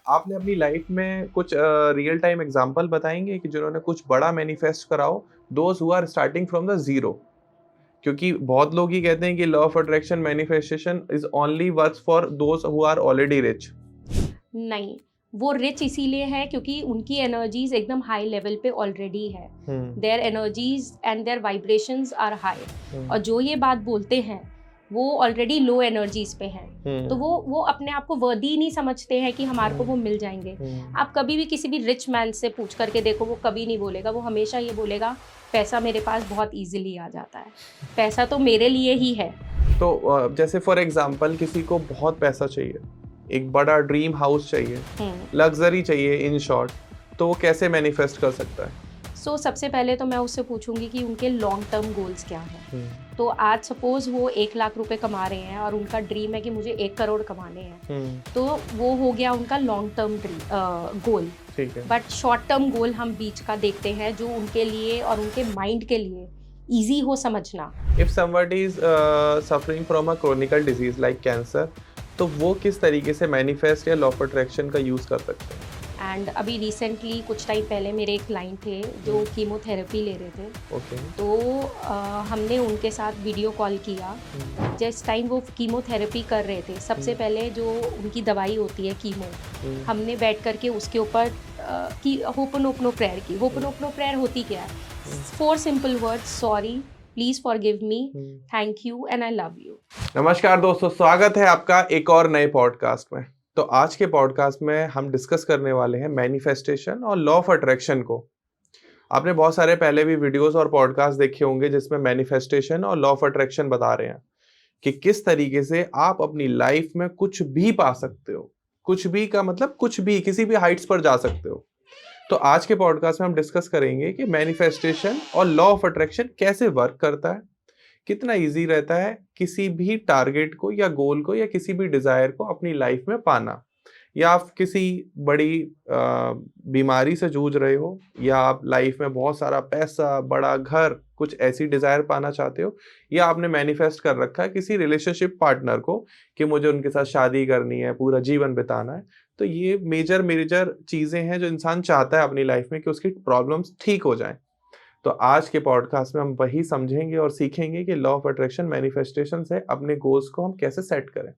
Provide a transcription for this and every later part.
आपने अपनी लाइफ में कुछ रियल टाइम एग्जांपल बताएंगे कि जिन्होंने कुछ बड़ा मैनिफेस्ट करा हो, those who are starting from the zero? क्योंकि बहुत लोग ही कहते हैं कि law of attraction manifestation is only works for those who are already rich. नहीं, वो रिच इसीलिए है क्योंकि उनकी एनर्जीज एकदम हाई लेवल पे ऑलरेडी है। Hmm. Their energies and their vibrations are high. और जो ये बात बोलते हैं वो ऑलरेडी लो एनर्जीज पे हैं। तो वो अपने आप को वर्दी नहीं समझते हैं कि हमारे को वो मिल जाएंगे। आप कभी भी किसी भी रिच मैन से पूछ करके देखो, वो कभी नहीं बोलेगा। वो हमेशा ये बोलेगा पैसा मेरे पास बहुत इजीली आ जाता है, पैसा तो मेरे लिए ही है। तो जैसे फॉर एग्जांपल किसी को बहुत पैसा चाहिए, एक बड़ा ड्रीम हाउस चाहिए, लग्जरी चाहिए, इन शॉर्ट, तो वो कैसे मैनिफेस्ट कर सकता है? सबसे पहले तो मैं उससे पूछूंगी कि उनके लॉन्ग टर्म गोल्स क्या हैं। तो आज सपोज वो 1 लाख रुपए कमा रहे हैं और उनका ड्रीम है कि मुझे 1 करोड़ कमाने हैं, तो वो हो गया उनका लॉन्ग टर्म गोल। ठीक है। बट शॉर्ट टर्म गोल हम बीच का देखते हैं जो उनके लिए और उनके माइंड के लिए ईजी हो समझना। If somebody is suffering from a chronical disease like cancer, तो वो किस तरीके से मैनिफेस्ट या लॉ ऑफ अट्रैक्शन का यूज कर सकते हैं? एंड अभी रिसेंटली कुछ टाइम पहले मेरे एक क्लाइंट थे जो कीमोथेरेपी ले रहे थे। ओके। तो हमने उनके साथ वीडियो कॉल किया। जिस टाइम वो कीमोथेरेपी कर रहे थे, सबसे पहले जो उनकी दवाई होती है कीमो, हमने बैठ करके उसके ऊपर की होपनोपनो प्रेयर की। होपनोपनो प्रेयर होती क्या है? 4 simple words: sorry, please forgive me, thank you and I love you. नमस्कार दोस्तों, स्वागत है आपका एक और नए पॉडकास्ट में। तो आज के पॉडकास्ट में हम डिस्कस करने वाले हैं मैनिफेस्टेशन और लॉ ऑफ अट्रैक्शन को। आपने बहुत सारे पहले भी वीडियोस और पॉडकास्ट देखे होंगे जिसमें मैनिफेस्टेशन और लॉ ऑफ अट्रैक्शन बता रहे हैं कि किस तरीके से आप अपनी लाइफ में कुछ भी पा सकते हो। कुछ भी का मतलब कुछ भी, किसी भी हाइट्स पर जा सकते हो। तो आज के पॉडकास्ट में हम डिस्कस करेंगे कि मैनिफेस्टेशन और लॉ ऑफ अट्रैक्शन कैसे वर्क करता है, कितना इजी रहता है किसी भी टारगेट को या गोल को या किसी भी डिजायर को अपनी लाइफ में पाना, या आप किसी बड़ी बीमारी से जूझ रहे हो, या आप लाइफ में बहुत सारा पैसा, बड़ा घर, कुछ ऐसी डिजायर पाना चाहते हो, या आपने मैनिफेस्ट कर रखा है किसी रिलेशनशिप पार्टनर को कि मुझे उनके साथ शादी करनी है, पूरा जीवन बिताना है। तो ये मेजर मेजर चीजें हैं जो इंसान चाहता है अपनी लाइफ में कि उसकी प्रॉब्लम्स ठीक हो जाएं। तो आज के पॉडकास्ट में हम वही समझेंगे और सीखेंगे कि लॉ ऑफ अट्रैक्शन मैनिफेस्टेशन से अपने गोल्स को हम कैसे सेट करें।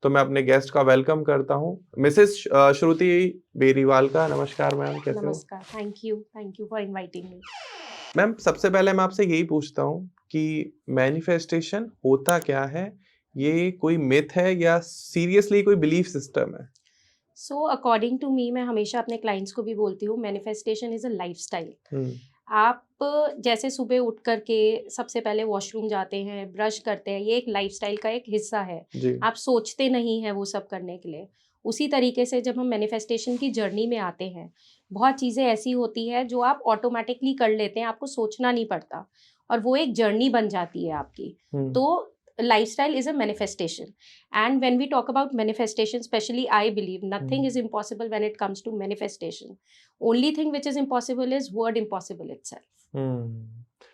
तो मैं अपने गेस्ट का वेलकम करता हूं, मिसेस श्रुति बेरीवाल का। नमस्कार मैम, कैसे हो? नमस्कार, thank you for inviting me. Ma'am, सबसे पहले मैं आपसे यही पूछता हूं कि मैनिफेस्टेशन होता क्या है? ये कोई मिथ है या सीरियसली कोई बिलीफ सिस्टम है? अकॉर्डिंग टू मी, मैं हमेशा अपने क्लाइंट्स को भी बोलती हूँ, मैनिफेस्टेशन इज अ लाइफस्टाइल। आप जैसे सुबह उठ करके सबसे पहले वॉशरूम जाते हैं, ब्रश करते हैं, ये एक लाइफस्टाइल का एक हिस्सा है। जी। आप सोचते नहीं हैं वो सब करने के लिए। उसी तरीके से जब हम मैनिफेस्टेशन की जर्नी में आते हैं, बहुत चीज़ें ऐसी होती है जो आप ऑटोमेटिकली कर लेते हैं, आपको सोचना नहीं पड़ता और वो एक जर्नी बन जाती है आपकी। तो lifestyle is a manifestation, and when we talk about manifestation, especially I believe nothing is impossible when it comes to manifestation. Only thing which is impossible is word impossible itself.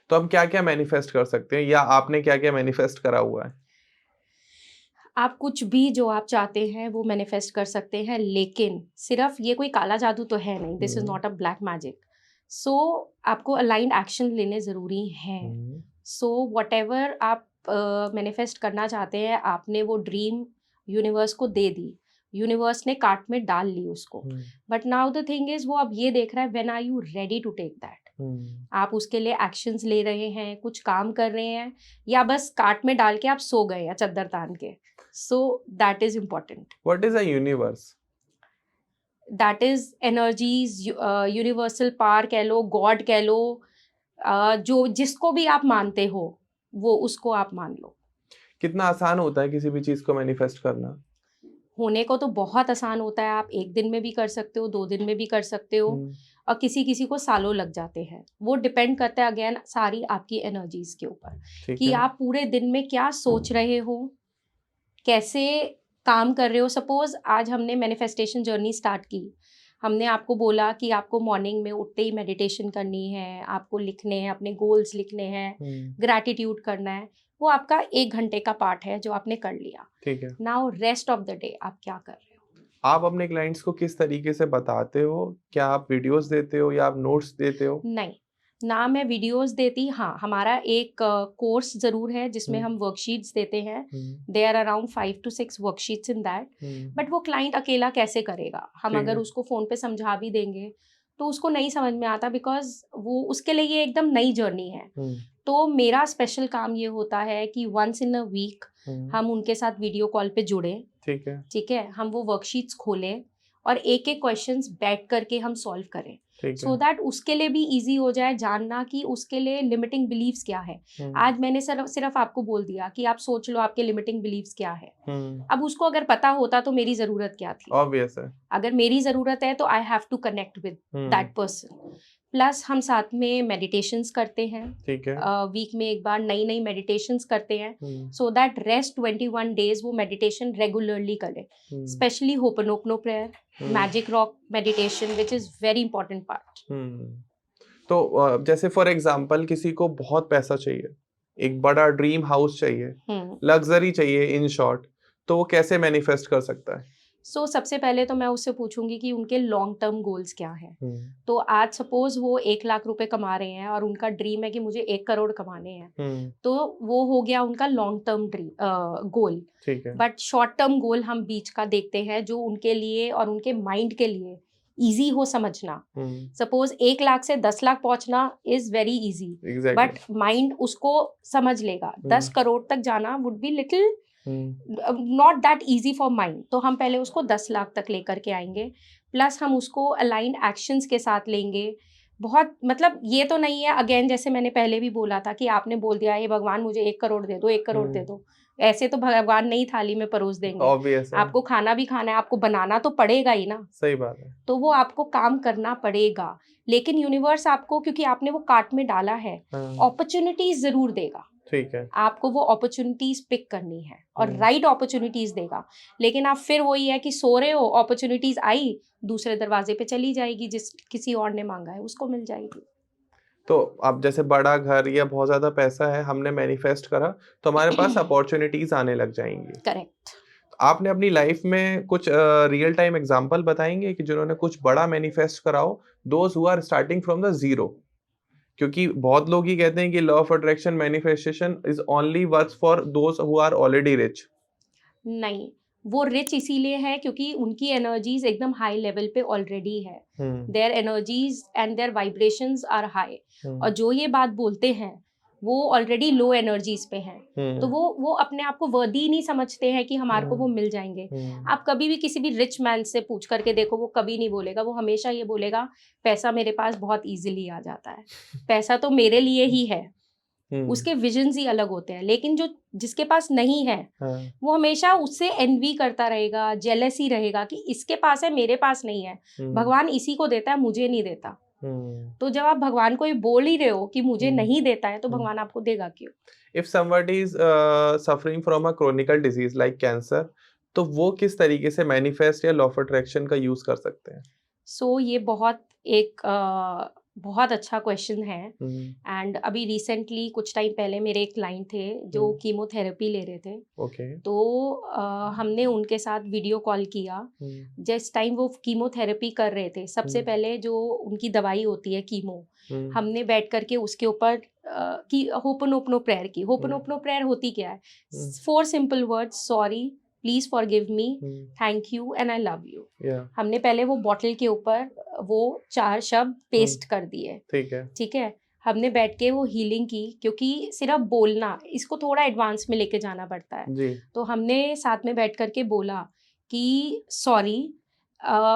तो हम क्या क्या manifest कर सकते हैं, या आपने क्या क्या मैनिफेस्ट करा हुआ है? आप कुछ भी जो आप चाहते हैं वो मैनिफेस्ट कर सकते हैं, लेकिन सिर्फ ये कोई काला जादू तो है नहीं। This is not a black magic. So आपको अलाइंड एक्शन लेने ज़रूरी हैं। सो वट एवर आप मैनिफेस्ट करना चाहते हैं, आपने वो ड्रीम यूनिवर्स को दे दी, यूनिवर्स ने कार्ट में डाल ली उसको। But now the thing is, वो अब ये देख रहा है when are you ready to take that. आप उसके लिए एक्शंस ले रहे हैं, कुछ काम कर रहे हैं, या बस कार्ट में डाल के आप सो गए या चद्दर तान के। So that is important. What is a universe? That is energies, universal power कह लो, God कह लो, जो जिसको भी आप मानते हो वो उसको आप मान लो। कितना आसान होता है किसी भी चीज को मैनिफेस्ट करना? होने को तो बहुत आसान होता है, आप 1 दिन में भी कर सकते हो, 2 दिन में भी कर सकते हो, और किसी किसी को सालों लग जाते हैं। वो डिपेंड करता है अगेन सारी आपकी एनर्जीज के ऊपर कि आप पूरे दिन में क्या सोच रहे हो, कैसे काम कर रहे हो। सपोज आज हमने मैनिफेस्टेशन जर्नी स्टार्ट की, हमने आपको बोला कि आपको मॉर्निंग में उठते ही मेडिटेशन करनी है, आपको लिखने हैं, अपने गोल्स लिखने हैं, ग्रैटिट्यूड करना है। वो आपका 1 घंटे का पार्ट है जो आपने कर लिया। ठीक है। Now rest of the day आप क्या कर रहे हो? आप अपने क्लाइंट्स को किस तरीके से बताते हो? क्या आप वीडियोस देते हो या आप नोट्स देते हो? नहीं, ना मैं वीडियोस देती, हाँ, हमारा एक कोर्स ज़रूर है जिसमें हुँ, हम वर्कशीट्स देते हैं। Hmm, there are around 5 to 6 worksheets in that. Hmm, but वो क्लाइंट अकेला कैसे करेगा? हम ठीक अगर है। उसको फ़ोन पे समझा भी देंगे, तो उसको नहीं समझ में आता, बिकॉज़ वो उसके लिए ये एकदम नई जर्नी है। हुँ, तो मेरा स्पेशल काम ये होता है कि वन्स इन अ वीक हुँ, हम उनके साथ वीडियो कॉल पे जुड़ें, ठीक है, ठीक है? हम वो वर्कशीट्स खोलें और एक-एक क्वेश्चंस बैठ कर के हम सॉल्व करें। ठीक सो है। दैट उसके लिए भी ईज़ी हो जाए जानना कि उसके लिए लिमिटिंग बिलीव्स क्या है। हुँ, आज मैंने सिर्फ़ आपको बोल दिया कि आप सोच लो आपके लिमिटिंग बिलीव्स क्या है। हुँ, अब उसको अगर पता होता तो मेरी ज़रूरत क्या थी? ऑब्वियस है। अगर मेरी ज़रूरत है तो I have to connect with um, that person. Plus हम साथ में मेडिटेशंस करते हैं। ठीक है। वीक में एक बार नई-नई मेडिटेशंस करते हैं, hmm, so that rest 21 days वो मेडिटेशन रेगुलरली करें। Hmm, specially hooponopono prayer, hmm, magic rock meditation which is very important part. Hmm. तो जैसे फॉर एग्ज़ाम्पल किसी को बहुत पैसा चाहिए, एक बड़ा ड्रीम हाउस चाहिए, हुँ। लग्ज़री चाहिए इन शॉर्ट, तो वो कैसे मैनिफेस्ट कर सकता है? सो सबसे पहले तो मैं उससे पूछूँगी कि उनके लॉन्ग टर्म गोल्स क्या हैं? हुँ, तो आज सपोज़ वो 1 लाख रुपए कमा रहे हैं और उनका ड्रीम है कि मुझे 1 करोड़ कमाने हैं। हुँ, तो वो हो गया उनका लॉन्ग टर्म गोल। ठीक है। बट शॉर्ट टर्म गोल हम बीच का देखते हैं जो उनके लिए और उनके माइंड के लिए ईज़ी हो समझना। हुँ, सपोज़ 1 लाख से 10 लाख पहुँचना is very easy, exactly. But mind उसको समझ लेगा। 10 हुँ, करोड़ तक जाना would be little hmm, not that easy for mind. तो हम पहले उसको 10 लाख तक लेकर के आएँगे, प्लस हम उसको अलाइन्ड एक्शंस के साथ लेंगे। बहुत मतलब ये तो नहीं है, अगेन जैसे मैंने पहले भी बोला था कि आपने बोल दिया, "हे भगवान मुझे 1 करोड़ दे दो, 1 करोड़ दे हुँ, दो।" ऐसे तो भगवान नहीं थाली में परोस देंगे। ऑब्वियस है, आपको खाना भी खाना है, आपको बनाना तो पड़ेगा ही ना। सही बात है। तो वो आपको काम करना पड़ेगा। लेकिन यूनिवर्स आपको, क्योंकि आपने वो कार्ट में डाला है, हाँ, अपॉर्च्युनिटीज़ ज़रूर देगा। ठीक है। आपको वो अपॉर्च्युनिटीज़ पिक करनी है और हुँ, राइट अपॉर्च्युनिटीज़ देगा। लेकिन आप फिर वही है कि सो रहे हो, अपॉर्च्युनिटीज़ आई, दूसरे दरवाज़े पे चली जाएगी, जिस किसी और ने माँगा है उसको मिल जाएगी। तो अब जैसे बड़ा घर या बहुत ज़्यादा पैसा है, हमने मैनिफेस्ट करा, तो हमारे पास अपॉर्च्युनिटीज़ आने लग जाएँगी। करेक्ट। आपने अपनी लाइफ में कुछ रियल टाइम एग्ज़ाम्पल बताएँगे कि जिन्होंने कुछ बड़ा मैनिफेस्ट करा हो, those who are starting from the zero? क्योंकि बहुत लोग ही कहते हैं कि law of attraction manifestation is only works for those who are already rich. नहीं, वो रिच इसीलिए है क्योंकि उनकी एनर्जीज़ एकदम हाई लेवल पे ऑलरेडी है। Hmm, their energies and their vibrations are high. और हुँ, जो ये बात बोलते हैं, वो ऑलरेडी लो एनर्जीज़ पे हैं। तो हुँ, वो अपने आप को वर्दी नहीं समझते हैं कि हमारे को हुँ, वो मिल जाएँगे। हुँ, आप कभी भी किसी भी रिच मैन से पूछ कर के देखो, वो कभी नहीं बोलेगा, वो हमेशा ये बोलेगा, पैसा मेरे पास बहुत ईज़िली आ जाता है। पैसा तो मेरे लिए ही है। हुँ, उसके विज़न्स ही अलग होते हैं। लेकिन जो जिसके पास नहीं है, हाँ, वो हमेशा उससे एन्वी करता रहेगा, जेलस ही रहेगा कि इसके पास है, मेरे पास नहीं है। हुँ, भगवान इसी को देता है, मुझे नहीं देता। हुँ, तो जब आप भगवान को ये बोल ही रहे हो कि मुझे हुँ, नहीं देता है, तो हुँ। भगवान आपको देगा क्यों? If somebody is suffering from a chronical disease like cancer, तो वो किस तरीके से मैनिफेस्ट या लॉ ऑफ अट्रैक्शन का यूज़ कर सकते हैं? सो ये बहुत अच्छा क्वेश्चन है। हुँ, एंड अभी रिसेंटली कुछ टाइम पहले मेरे एक क्लाइंट थे, जो हुँ, कीमोथेरेपी ले रहे थे। ओके, तो हमने उनके साथ वीडियो कॉल किया। हुँ, जिस टाइम वो कीमोथेरेपी कर रहे थे, सबसे हुँ, पहले जो उनकी दवाई होती है कीमो, हुँ, हमने बैठ कर के उसके ऊपर की होपनोपनो प्रेयर की। हुँ, होपनोपनो प्रेयर होती क्या है? हुँ, 4 simple words, sorry, please forgive me, hmm, thank you and I love you. या हमने पहले वो बॉटल के ऊपर वो 4 शब्द हुँ, पेस्ट कर दिए, ठीक है, ठीक है? हमने बैठ के वो हीलिंग की, क्योंकि सिर्फ़ बोलना, इसको थोड़ा एडवांस में लेके जाना पड़ता है। जी, तो हमने साथ में बैठ कर के बोला कि सॉरी,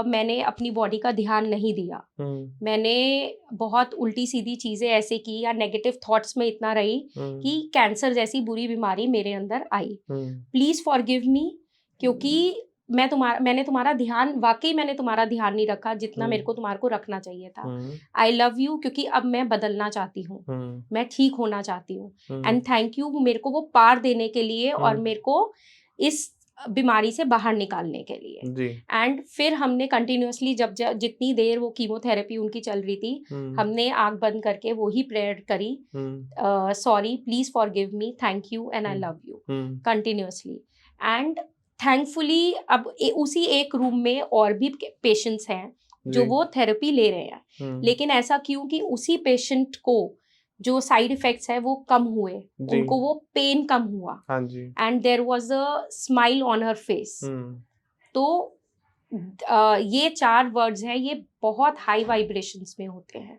मैंने अपनी बॉडी का ध्यान नहीं दिया। हुँ, मैंने बहुत उल्टी-सीधी चीज़ें ऐसे की या नेगेटिव थॉट्स में इतना रही कि हुँ, कैंसर जैसी बुरी बीमारी मेरे अंदर आई। हुँ, प्लीज़ फॉरगिव मी, क्योंकि मैंने तुम्हारा ध्यान नहीं रखा जितना मेरे हुँ, को तुम्हारे को रखना चाहिए था। हुँ, आई लव यू, क्योंकि अब मैं बदलना चाहती हूँ। हुँ, मैं ठीक होना चाहती हूँ। हुँ, एंड थैंक यू मेरे को वो पार देने के लिए और हुँ, मेरे को इस बीमारी से बाहर निकालने के लिए। जी, एंड फिर हमने कंटिन्यूअसली जितनी देर वो कीमोथेरेपी उनकी चल रही थी, हुँ, हमने आँख बंद करके वो ही प्रेयर करी, hmm, sorry, please forgive me, thank you and I hmm, love you, hmm, continuously. And thankfully अब उसी एक रूम में और भी पेशेंट्स हैं जो जी। वो थेरेपी ले रहे हैं, लेकिन ऐसा क्यों कि उसी पेशेंट को जो साइड इफेक्ट्स है वो कम हुए, जी। उनको वो पेन कम हुआ, हाँ जी। And there was a smile on her face. तो ये 4 वर्ड्स हैं, ये बहुत हाई वाइब्रेशंस में होते हैं,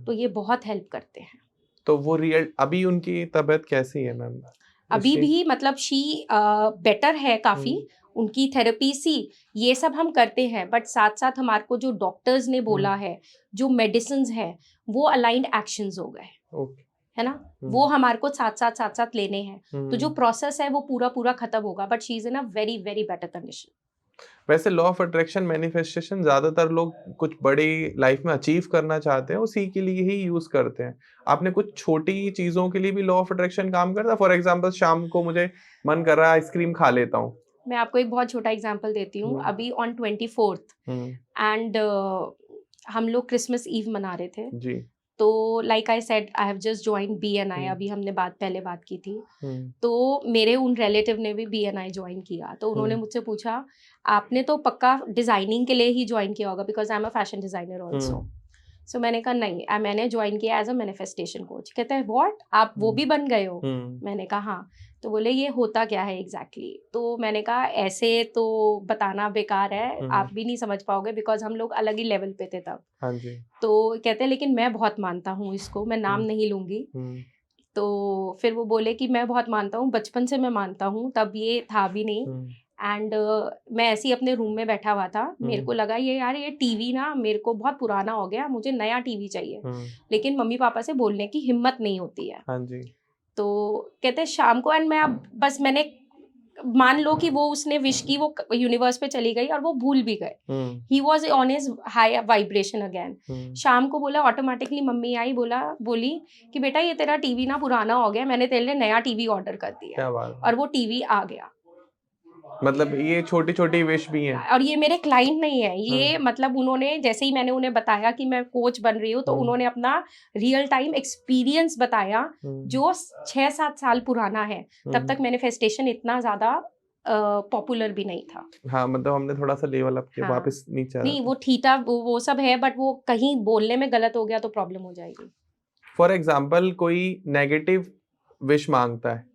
तो ये बहुत हेल्प करते हैं। तो वो रियल अभी उनकी तबीयत कैसी है मैम? अभी भी मतलब शी बेटर है काफ़ी, उनकी थेरेपी सी ये सब हम करते हैं, बट साथ-साथ हमारे को जो डॉक्टर्स ने बोला है, जो मेडिसिन्स हैं, वो अलाइन्ड एक्शंस हो गए, ओके। है ना? वो हमारे को साथ-साथ लेने हैं। तो जो हम्म। प्रोसेस है वो पूरा खत्म होगा, but she is in a very, very better condition. वैसे लॉ ऑफ अट्रैक्शन मैनिफेस्टेशन ज्यादातर लोग कुछ बड़ी लाइफ में अचीव करना चाहते हैं, उसी के लिए ही यूज करते हैं। आपने कुछ छोटी चीजों के लिए भी लॉ ऑफ अट्रैक्शन काम करता है? फॉर एग्जांपल शाम को मुझे मन कर रहा है आइसक्रीम खा लेता हूँ। मैं आपको एक बहुत छोटा एग्जांपल देती हूँ। अभी ऑन 24th एंड हम लोग क्रिसमस ईव मना रहे थे। जी। तो like I said I have just joined BNI, अभी हमने पहले बात की थी। तो मेरे उन रिलेटिव ने भी BNI ज्वाइन किया, तो उन्होंने मुझसे पूछा आपने तो पक्का डिजाइनिंग के लिए ही ज्वाइन किया होगा, because I am a fashion designer also. So मैंने कहा नहीं, मैंने ज्वाइन किया एज अ मैनिफेस्टेशन कोच। कहते हैं व्हाट, आप वो भी बन गए हो? मैंने कहा हाँ। तो बोले ये होता क्या है एग्जैक्टली तो मैंने कहा ऐसे तो बताना बेकार है, आप भी नहीं समझ पाओगे, बिकॉज हम लोग अलग ही लेवल पे थे तब। हाँ जी। तो कहते हैं लेकिन मैं बहुत मानता हूँ इसको, मैं नाम नहीं लूंगी। तो फिर वो बोले कि मैं बहुत मानता हूँ, बचपन से मैं मानता हूँ, तब ये था भी नहीं। एंड मैं ऐसे ही अपने रूम में बैठा हुआ था, मेरे को लगा ये टीवी ना मेरे को बहुत पुराना हो गया, मुझे नया टीवी चाहिए, लेकिन मम्मी पापा से बोलने की हिम्मत नहीं होती है। हाँ जी। तो कहते हैं शाम को, एंड मैं अब बस मैंने मान लो कि वो उसने विश की, वो यूनिवर्स पे चली गई और वो भूल भी गए। He was on his high vibration again. शाम को बोला ऑटोमेटिकली मम्मी आई, बोली कि बेटा ये तेरा टीवी ना पुराना हो गया, मैंने तेरे लिए नया टीवी ऑर्डर कर दिया। क्या बात है। और वो टीवी आ गया। मतलब ये छोटी छोटी विश भी हैं। और ये मेरे क्लाइंट नहीं है, ये मतलब उन्होंने जैसे ही मैंने उन्हें बताया कि मैं कोच बन रही हूँ, तो उन्होंने अपना रियल टाइम एक्सपीरियंस बताया जो 6-7 साल पुराना है। तब तक मैनिफेस्टेशन इतना ज्यादा पॉपुलर भी नहीं था। हाँ, मतलब हमने थोड़ा सा लेवल अप किया, हाँ, वापस नीचे नहीं वो थीटा वो सब है, बट वो कहीं बोलने में गलत हो गया तो प्रॉब्लम हो जाएगी। फॉर एग्जाम्पल कोई नेगेटिव विश मांगता है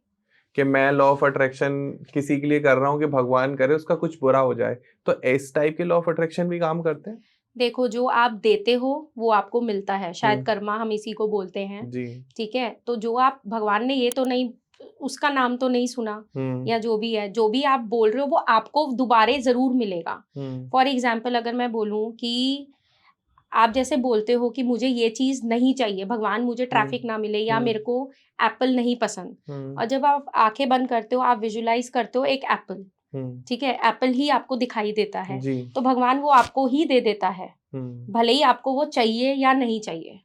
कि मैं लॉ ऑफ अट्रैक्शन किसी के लिए कर रहा हूँ कि भगवान करे उसका कुछ बुरा हो जाए, तो इस टाइप के लॉ ऑफ अट्रैक्शन भी काम करते हैं? देखो जो आप देते हो वो आपको मिलता है, शायद कर्मा हम इसी को बोलते हैं जी। ठीक है। तो जो आप भगवान ने ये तो नहीं, उसका नाम तो नहीं सुना, या जो भी है, जो भी आप बोल रहे हो वो आपको दोबारे जरूर मिलेगा। फॉर एग्जाम्पल अगर मैं बोलूं कि आप जैसे बोलते हो कि मुझे ये चीज नहीं चाहिए, भगवान मुझे ट्रैफिक ना मिले, या मेरे को एप्पल नहीं पसंद, और जब आप आंखें बंद करते हो, आप विजुलाइज करते हो एक एप्पल, ठीक है, एप्पल ही आपको दिखाई देता है, तो भगवान वो आपको ही दे देता है, भले ही आपको वो चाहिए या नहीं चाहिए।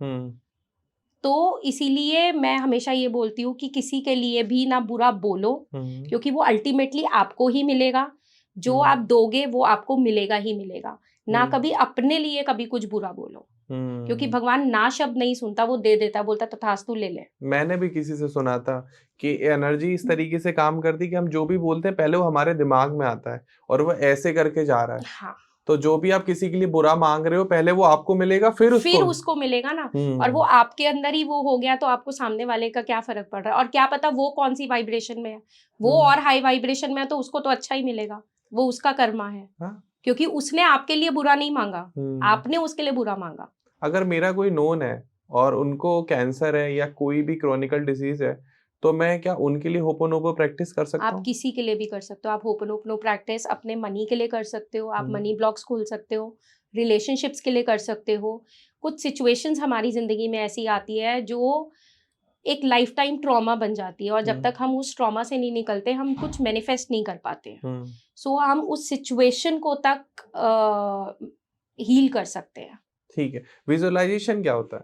तो इसीलिए मैं हमेशा ये बोलती हूँ कि किसी के लिए भी ना बुरा बोलो, क्योंकि वो अल्टीमेटली आपको ही मिलेगा, जो आप दोगे वो आपको मिलेगा ही मिलेगा। ना कभी अपने लिए कभी कुछ बुरा बोलो, क्योंकि भगवान ना शब्द नहीं सुनता, वो दे देता, बोलता तथास्तु ले ले। मैंने भी किसी से सुना था कि एनर्जी इस तरीके से काम करती है कि हम जो भी बोलते हैं पहले वो हमारे दिमाग में आता है और वो ऐसे करके जा रहा है। हाँ, तो जो भी आप किसी के लिए बुरा मांग रहे हो पहले वो आपको मिलेगा, फिर उसको मिलेगा ना। और वो आपके अंदर ही वो हो गया, तो आपको सामने वाले का क्या फर्क पड़ रहा है, और क्या पता वो कौन सी वाइब्रेशन में है, वो और हाई वाइब्रेशन में है, तो उसको तो अच्छा ही मिलेगा, वो उसका कर्मा है। क्योंकि उसने आपके लिए बुरा नहीं मांगा, आपने उसके लिए बुरा मांगा। अगर मेरा कोई नोन है और उनको कैंसर है या कोई भी क्रॉनिकल डिजीज है, तो मैं क्या उनके लिए होपोनोपो प्रैक्टिस कर सकता हूँ? आप किसी के लिए भी कर सकते हो, आप होपोनोपो प्रैक्टिस अपने मनी के लिए कर सकते हो, आप मनी ब्लॉक्स खोल सकते हो, रिलेशनशिप्स के लिए कर सकते हो। कुछ सिचुएशंस हमारी जिंदगी में ऐसी आती है जो एक लाइफ टाइम ट्रॉमा बन जाती है, और जब तक हम उस ट्रॉमा से नहीं निकलते, हम कुछ मैनिफेस्ट नहीं कर पाते। सो हम उस सिचुएशन को तक हील कर सकते हैं। ठीक है, विजुअलाइजेशन क्या होता है?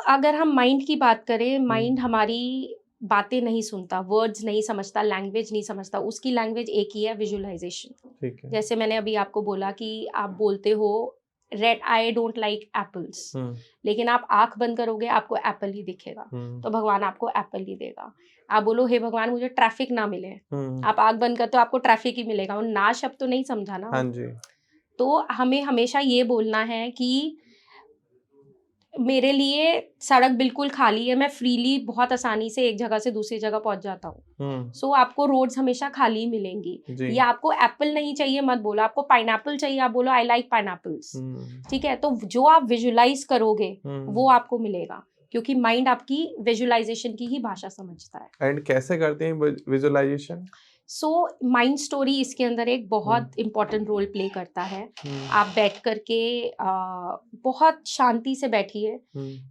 अगर हम माइंड की बात करें, माइंड हमारी बातें नहीं सुनता, वर्ड्स नहीं समझता, लैंग्वेज नहीं समझता, उसकी लैंग्वेज एक ही है, विजुअलाइजेशन। ठीक है। जैसे मैंने अभी आपको बोला कि आप बोलते हो red, I don't like apples, लेकिन आप आंख बंद करोगे आपको एप्पल ही दिखेगा, तो भगवान आपको एप्पल ही देगा। आप बोलो हे भगवान मुझे ट्रैफिक ना मिले, आप आंख बंद करते हो आपको ट्रैफिक ही मिलेगा, वो ना शब्द तो नहीं समझा ना। हाँ जी। तो हमें हमेशा ये बोलना है कि मेरे लिए सड़क बिल्कुल खाली है, मैं फ्रीली बहुत आसानी से एक जगह से दूसरी जगह पहुंच जाता हूँ। सो आपको रोड्स हमेशा खाली मिलेंगी। जी। या आपको एप्पल नहीं चाहिए मत बोलो, आपको पाइनएप्पल चाहिए आप बोलो आई लाइक पाइनएप्पल्स, ठीक है। तो जो आप विजुलाइज करोगे वो आपको मिलेगा, क्योंकि माइंड आपकी विजुलाइजेशन की ही भाषा समझता है। एंड कैसे करते हैं विजुअलाइजेशन? सो माइंड स्टोरी इसके अंदर एक बहुत इंपॉर्टेंट रोल प्ले करता है। आप बैठ करके बहुत शांति से बैठिए,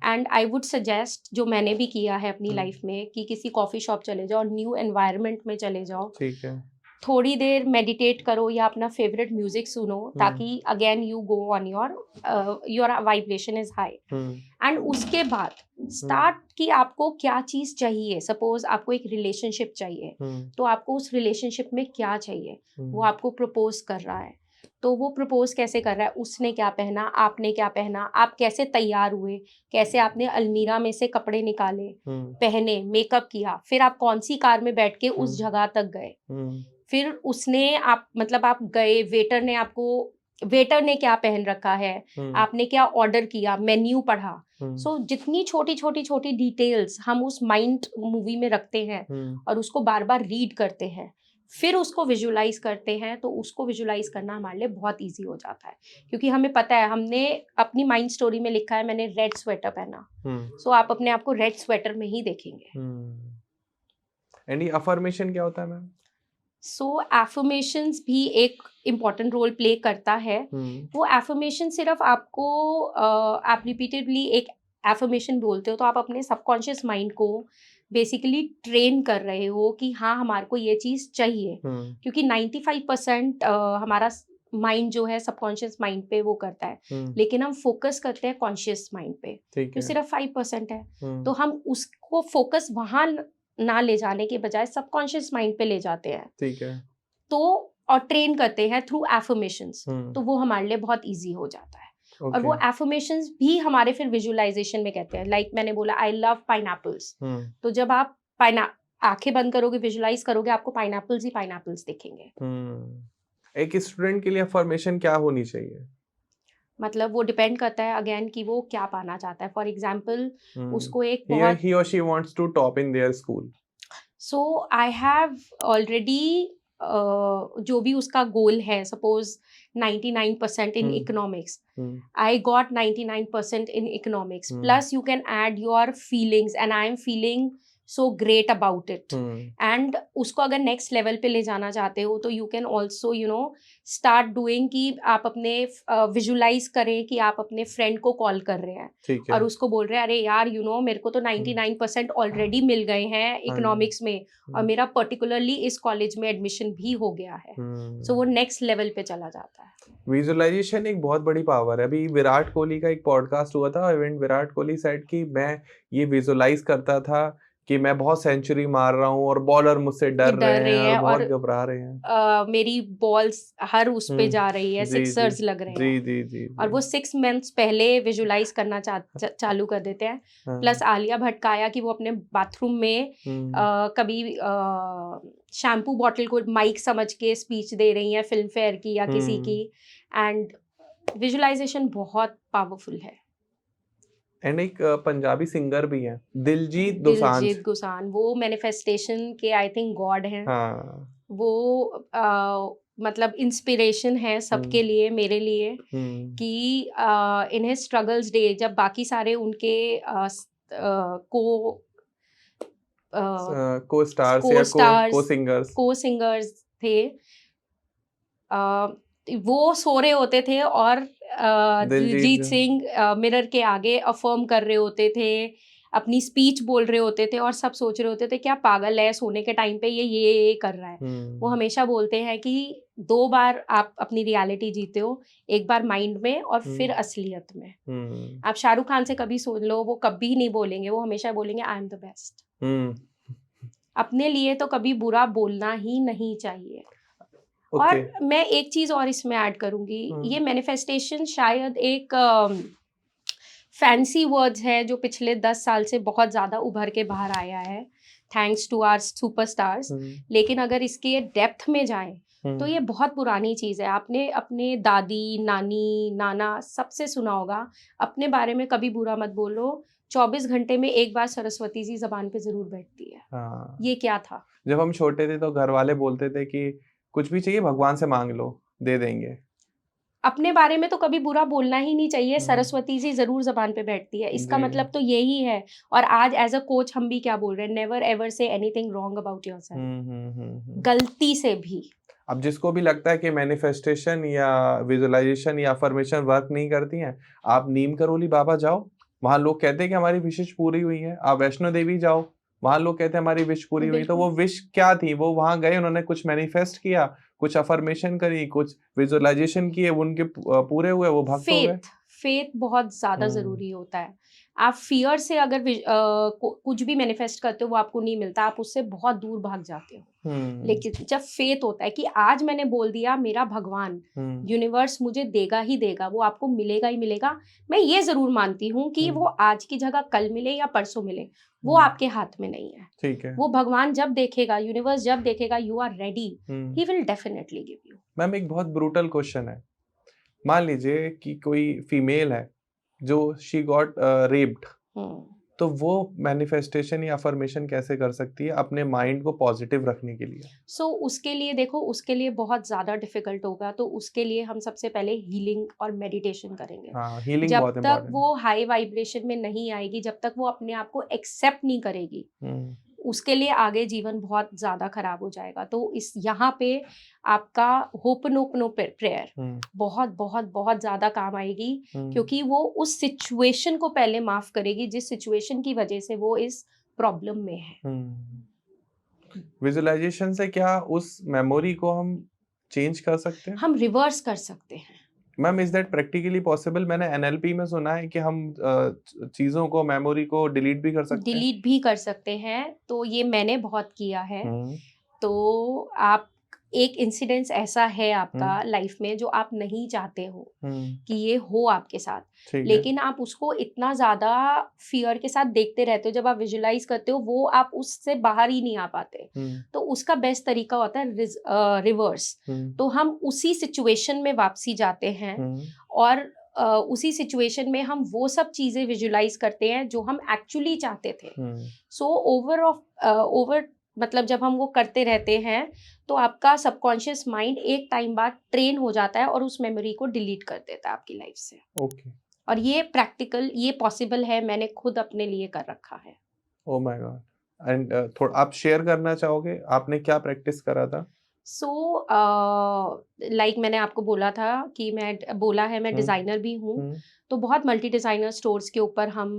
एंड आई वुड सजेस्ट, जो मैंने भी किया है अपनी लाइफ में, कि किसी कॉफी शॉप चले जाओ, न्यू एनवायरनमेंट में चले जाओ, ठीक है। थोड़ी देर मेडिटेट करो या अपना फेवरेट म्यूजिक सुनो, ताकि again you go on your vibration is high. And उसके बाद स्टार्ट कि आपको क्या चीज चाहिए। सपोज आपको एक रिलेशनशिप चाहिए, तो आपको उस रिलेशनशिप में क्या चाहिए, वो आपको प्रपोज कर रहा है, तो वो प्रपोज कैसे कर रहा है, उसने क्या पहना, आपने क्या पहना, आप कैसे तैयार हुए, कैसे आपने अलमीरा में से कपड़े निकाले, पहने, मेकअप किया, फिर आप कौन सी कार में बैठ के उस जगह तक गए, फिर उसने आप मतलब आप गए, वेटर ने क्या पहन रखा है, आपने क्या ऑर्डर किया, मेन्यू पढ़ा। सो जितनी छोटी छोटी छोटी डिटेल्स हम उस माइंड मूवी में रखते हैं और उसको बार बार रीड करते हैं, फिर उसको विजुलाइज करते हैं, तो उसको विजुलाइज करना हमारे लिए बहुत इजी हो जाता है, क्योंकि हमें पता है, हमने अपनी माइंड स्टोरी में लिखा है मैंने रेड स्वेटर पहना, सो आप अपने आप को रेड स्वेटर में ही देखेंगे। एंड ये अफर्मेशन क्या होता है मैम? सो एफर्मेशंस भी एक इम्पॉर्टेंट रोल प्ले करता है। वो एफर्मेशन सिर्फ आपको आप रिपीटेडली एक एफर्मेशन बोलते हो, तो आप अपने सबकॉन्शियस माइंड को बेसिकली ट्रेन कर रहे हो कि हाँ हमारे को ये चीज़ चाहिए, क्योंकि 95% हमारा माइंड जो है सबकॉन्शियस माइंड पे वो करता है, लेकिन हम फोकस करते हैं कॉन्शियस माइंड पे, जो सिर्फ 5% है। तो हम उसको फोकस वहाँ ना ले जाने के बजाय सबकॉन्शियस माइंड पे ले जाते हैं, ठीक है। तो और ट्रेन करते हैं थ्रू एफर्मेशंस, तो वो हमारे लिए बहुत इजी हो जाता है। और वो एफर्मेशंस भी हमारे फिर विजुअलाइजेशन में कहते हैं, लाइक मैंने बोला आई लव पाइनएप्पल्स, तो जब आप आंखें बंद करोगे, विजुलाइज करोगे, आपको पाइनएप्पल्स ही पाइनएप्पल्स दिखेंगे। एक स्टूडेंट के लिए अफर्मेशन क्या होनी चाहिए? मतलब वो डिपेंड करता है अगेन कि वो क्या पाना चाहता है। फॉर एग्जाम्पल उसको एक बहुत he or she wants to top in their school, so I have already जो भी उसका गोल है, suppose 99% in economics, I got 99% in economics, plus you can add your feelings and I am feeling so great about it, and उसको अगर next level पे ले जाना चाहते हो, तो you can also start doing कि आप अपने विजुलाइज करें कि आप अपने फ्रेंड को कॉल कर रहे हैं और उसको बोल रहे हैं अरे यार मेरे को तो 99% ऑलरेडी मिल गए हैं इकोनॉमिक्स में, और मेरा पर्टिकुलरली इस कॉलेज में एडमिशन भी हो गया है। सो वो नेक्स्ट लेवल पे चला जाता है। विजुअलाइजेशन एक बहुत बड़ी पावर है। अभी विराट कोहली का एक पॉडकास्ट हुआ था, इवेंट विराट कोहली सेड कि मैं ये विजुअलाइज करता था कि मैं बहुत सेंचुरी मार रहा हूँ और बॉलर मुझसे डर रहे हैं और बहुत घबरा रहे हैं, मेरी बॉल्स हर उस पे जा रही है, सिक्सर्स लग रहे हैं। जी। और वो 6 मंथ्स पहले विजुलाइज करना चालू कर देते हैं। प्लस आलिया भट्ट का आया कि वो अपने बाथरूम में कभी शैम्पू बॉटल को माइक समझ के स्पीच दे रही हैं फिल्म फेयर की या किसी की, एंड विजुलाइजेशन बहुत पावरफुल है। एंड एक पंजाबी सिंगर भी है दिलजीत दोसांझ, वो मैनिफेस्टेशन के आई थिंक गॉड हैं। वो मतलब इंस्पिरेशन है सबके लिए, मेरे लिए, कि इन हिज स्ट्रगल्स डे, जब बाकी सारे उनके को सिंगर्स थे, वो सो रहे होते थे और दिलजीत सिंह मिरर के आगे अफर्म कर रहे होते थे, अपनी स्पीच बोल रहे होते थे, और सब सोच रहे होते थे क्या पागल है, सोने के टाइम पे ये कर रहा है। वो हमेशा बोलते हैं कि 2 बार आप अपनी रियलिटी जीते हो, एक बार माइंड में और फिर असलियत में। आप शाहरुख खान से कभी सुन लो, वो कभी नहीं बोलेंगे, वो हमेशा बोलेंगे आई एम द बेस्ट। अपने लिए तो कभी बुरा बोलना ही नहीं चाहिए। ओके। और मैं एक चीज और इसमें ऐड करूंगी, ये मैनिफेस्टेशन शायद एक फैंसी वर्ड्स है जो पिछले 10 साल से बहुत ज्यादा उभर के बाहर आया है, थैंक्स टू आवर सुपरस्टार्स। लेकिन अगर इसके डेप्थ में जाएं तो ये बहुत पुरानी चीज है। आपने अपने दादी, नानी, नाना सबसे सुना होगा, अपने बारे में कभी बुरा मत बोलो, 24 घंटे में एक बार सरस्वती जी जबान पे जरूर बैठती है। हाँ, ये क्या था? जब हम छोटे थे तो घर वाले बोलते थे कि कुछ भी चाहिए भगवान से मांग लो, दे देंगे। अपने बारे में तो कभी बुरा बोलना ही नहीं चाहिए, हम्म, सरस्वती जी जरूर जबान पे बैठती है, इसका जी। मतलब तो यही है। और आज एज अ कोच हम भी क्या बोल रहे हैं, never ever say anything wrong about yourself, गलती से भी। अब जिसको भी लगता है कि मैनिफेस्टेशन या विजुअलाइजेशन या अफर्मेशन वर्क नहीं करती हैं, आप नीम करोली बाबा जाओ, वहां लोग कहते हैं कि हमारी विशेष पूरी हुई है। आप वैष्णो देवी जाओ, वहां लोग कहते हैं हमारी विश पूरी हुई। तो वो विश क्या थी? वो वहां गए, उन्होंने कुछ मैनिफेस्ट किया, कुछ अफर्मेशन करी, कुछ विजुअलाइजेशन किए, उनके पूरे हुए, वो भक्त हो गए। फेथ बहुत ज्यादा जरूरी होता है। आप फियर से अगर कुछ भी मैनिफेस्ट करते हो वो आपको नहीं मिलता, आप उससे बहुत दूर भाग जाते हो। लेकिन जब फेथ होता है कि आज मैंने बोल दिया, मेरा भगवान, यूनिवर्स मुझे देगा ही देगा, वो आपको मिलेगा ही मिलेगा। मैं ये जरूर मानती हूँ कि वो आज की जगह कल मिले या परसों मिले, वो आपके हाथ में नहीं है। ठीक है। वो भगवान जब देखेगा, यूनिवर्स जब देखेगा you are ready, he will definitely give you. Ma'am, एक बहुत ब्रूटल क्वेश्चन है। मान लीजिए कि कोई फीमेल है जो शी गॉट रेप्ड, तो वो मैनिफेस्टेशन या अफर्मेशन कैसे कर सकती है अपने माइंड को पॉजिटिव रखने के लिए? उसके लिए देखो, उसके लिए बहुत ज्यादा डिफिकल्ट होगा। तो उसके लिए हम सबसे पहले हीलिंग और मेडिटेशन करेंगे। हाँ, हीलिंग जब बहुत तक इम्पोर्टेंट वो हाई वाइब्रेशन में नहीं आएगी, जब तक वो अपने आप को एक्सेप्ट नहीं करेगी, उसके लिए आगे जीवन बहुत ज्यादा खराब हो जाएगा। तो इस यहाँ पे आपका होपनोपनो प्रेयर बहुत बहुत बहुत ज्यादा काम आएगी, क्योंकि वो उस सिचुएशन को पहले माफ करेगी जिस सिचुएशन की वजह से वो इस प्रॉब्लम में है। विजुअलाइजेशन से क्या उस मेमोरी को हम चेंज कर सकते हैं? हम रिवर्स कर सकते हैं। Ma'am, is that practically possible? मैंने एनएलपी में सुना है कि हम चीजों को, मेमोरी को डिलीट भी कर सकते हैं। डिलीट भी कर सकते हैं, तो ये मैंने बहुत किया है। तो आप, एक इंसिडेंस ऐसा है आपका लाइफ में जो आप नहीं चाहते हो कि ये हो आपके साथ, लेकिन आप उसको इतना ज्यादा फियर के साथ देखते रहते हो, जब आप विजुलाइज करते हो वो आप उससे बाहर ही नहीं आ पाते। तो उसका बेस्ट तरीका होता है रिवर्स। तो हम उसी सिचुएशन में वापसी जाते हैं और उसी सिचुएशन में हम वो सब चीजें विजुलाइज करते हैं जो हम एक्चुअली चाहते थे। सो ओवर मतलब जब हम वो करते रहते हैं तो आपका सबकॉन्शियस माइंड एक टाइम बाद ट्रेन हो जाता है और उस मेमोरी को डिलीट कर देता है आपकी लाइफ से। ओके। और ये प्रैक्टिकल, ये पॉसिबल है, मैंने खुद अपने लिए कर रखा है। Oh my God. एंड थोड़ा आप शेयर करना चाहोगे आपने क्या प्रैक्टिस करा था? लाइक मैंने आपको बोला था कि मैं डिज़ाइनर भी हूँ। तो बहुत मल्टी डिज़ाइनर स्टोर्स के ऊपर हम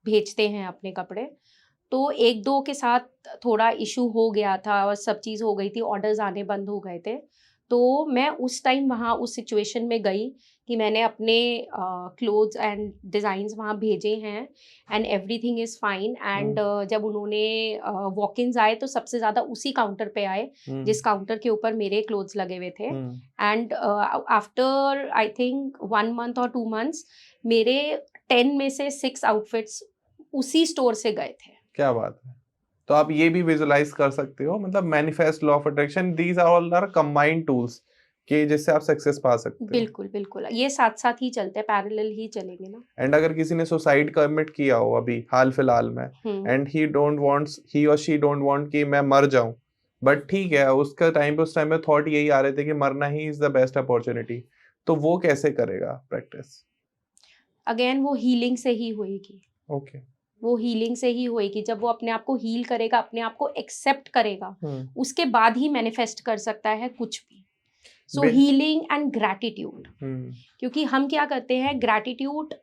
भेजते हैं अपने कपड़े। तो एक दो के साथ थोड़ा इशू हो गया था और सब चीज़ हो गई थी, ऑर्डर्स आने बंद हो गए थे। तो मैं उस टाइम वहाँ उस सिचुएशन में गई कि मैंने अपने क्लोथ्स एंड डिज़ाइंस वहाँ भेजे हैं and everything is fine. And जब उन्होंने वॉक इन्स आए तो सबसे ज़्यादा उसी काउंटर पे आए जिस काउंटर के ऊपर मेरे क्लोथ्स लगे हुए थे। And after I think 1 month और 2 मंथ्स मेरे 10 में से 6 आउटफिट्स उसी स्टोर से गए थे। क्या बात है। तो आप ये भी विजुलाइज कर सकते हो, मतलब manifest, law of attraction, these are all are combined tools कि जिससे आप सक्सेस पा सकते हो। बिल्कुल बिल्कुल, ये साथ साथ ही चलते हैं, पैरेलल ही चलेंगे ना। एंड अगर किसी ने सुसाइड कमिट किया हो अभी हाल फिलहाल में, एंड ही और शी डोंट वांट कि मैं मर जाऊं, बट ठीक है, उसका टाइम पे उस टाइम में थॉट यही आ रहे थे कि मरना he is the best opportunity, तो वो कैसे करेगा प्रैक्टिस? अगेन वो हीलिंग से ही होएगी। ओके। वो हीलिंग से ही होएगी। जब वो अपने आप को हील करेगा, अपने आप को एक्सेप्ट करेगा, उसके बाद ही मैनिफेस्ट कर सकता है कुछ भी। सो हीलिंग एंड ग्रैटिट्यूड, क्योंकि हम क्या करते हैं, ग्रैटिट्यूड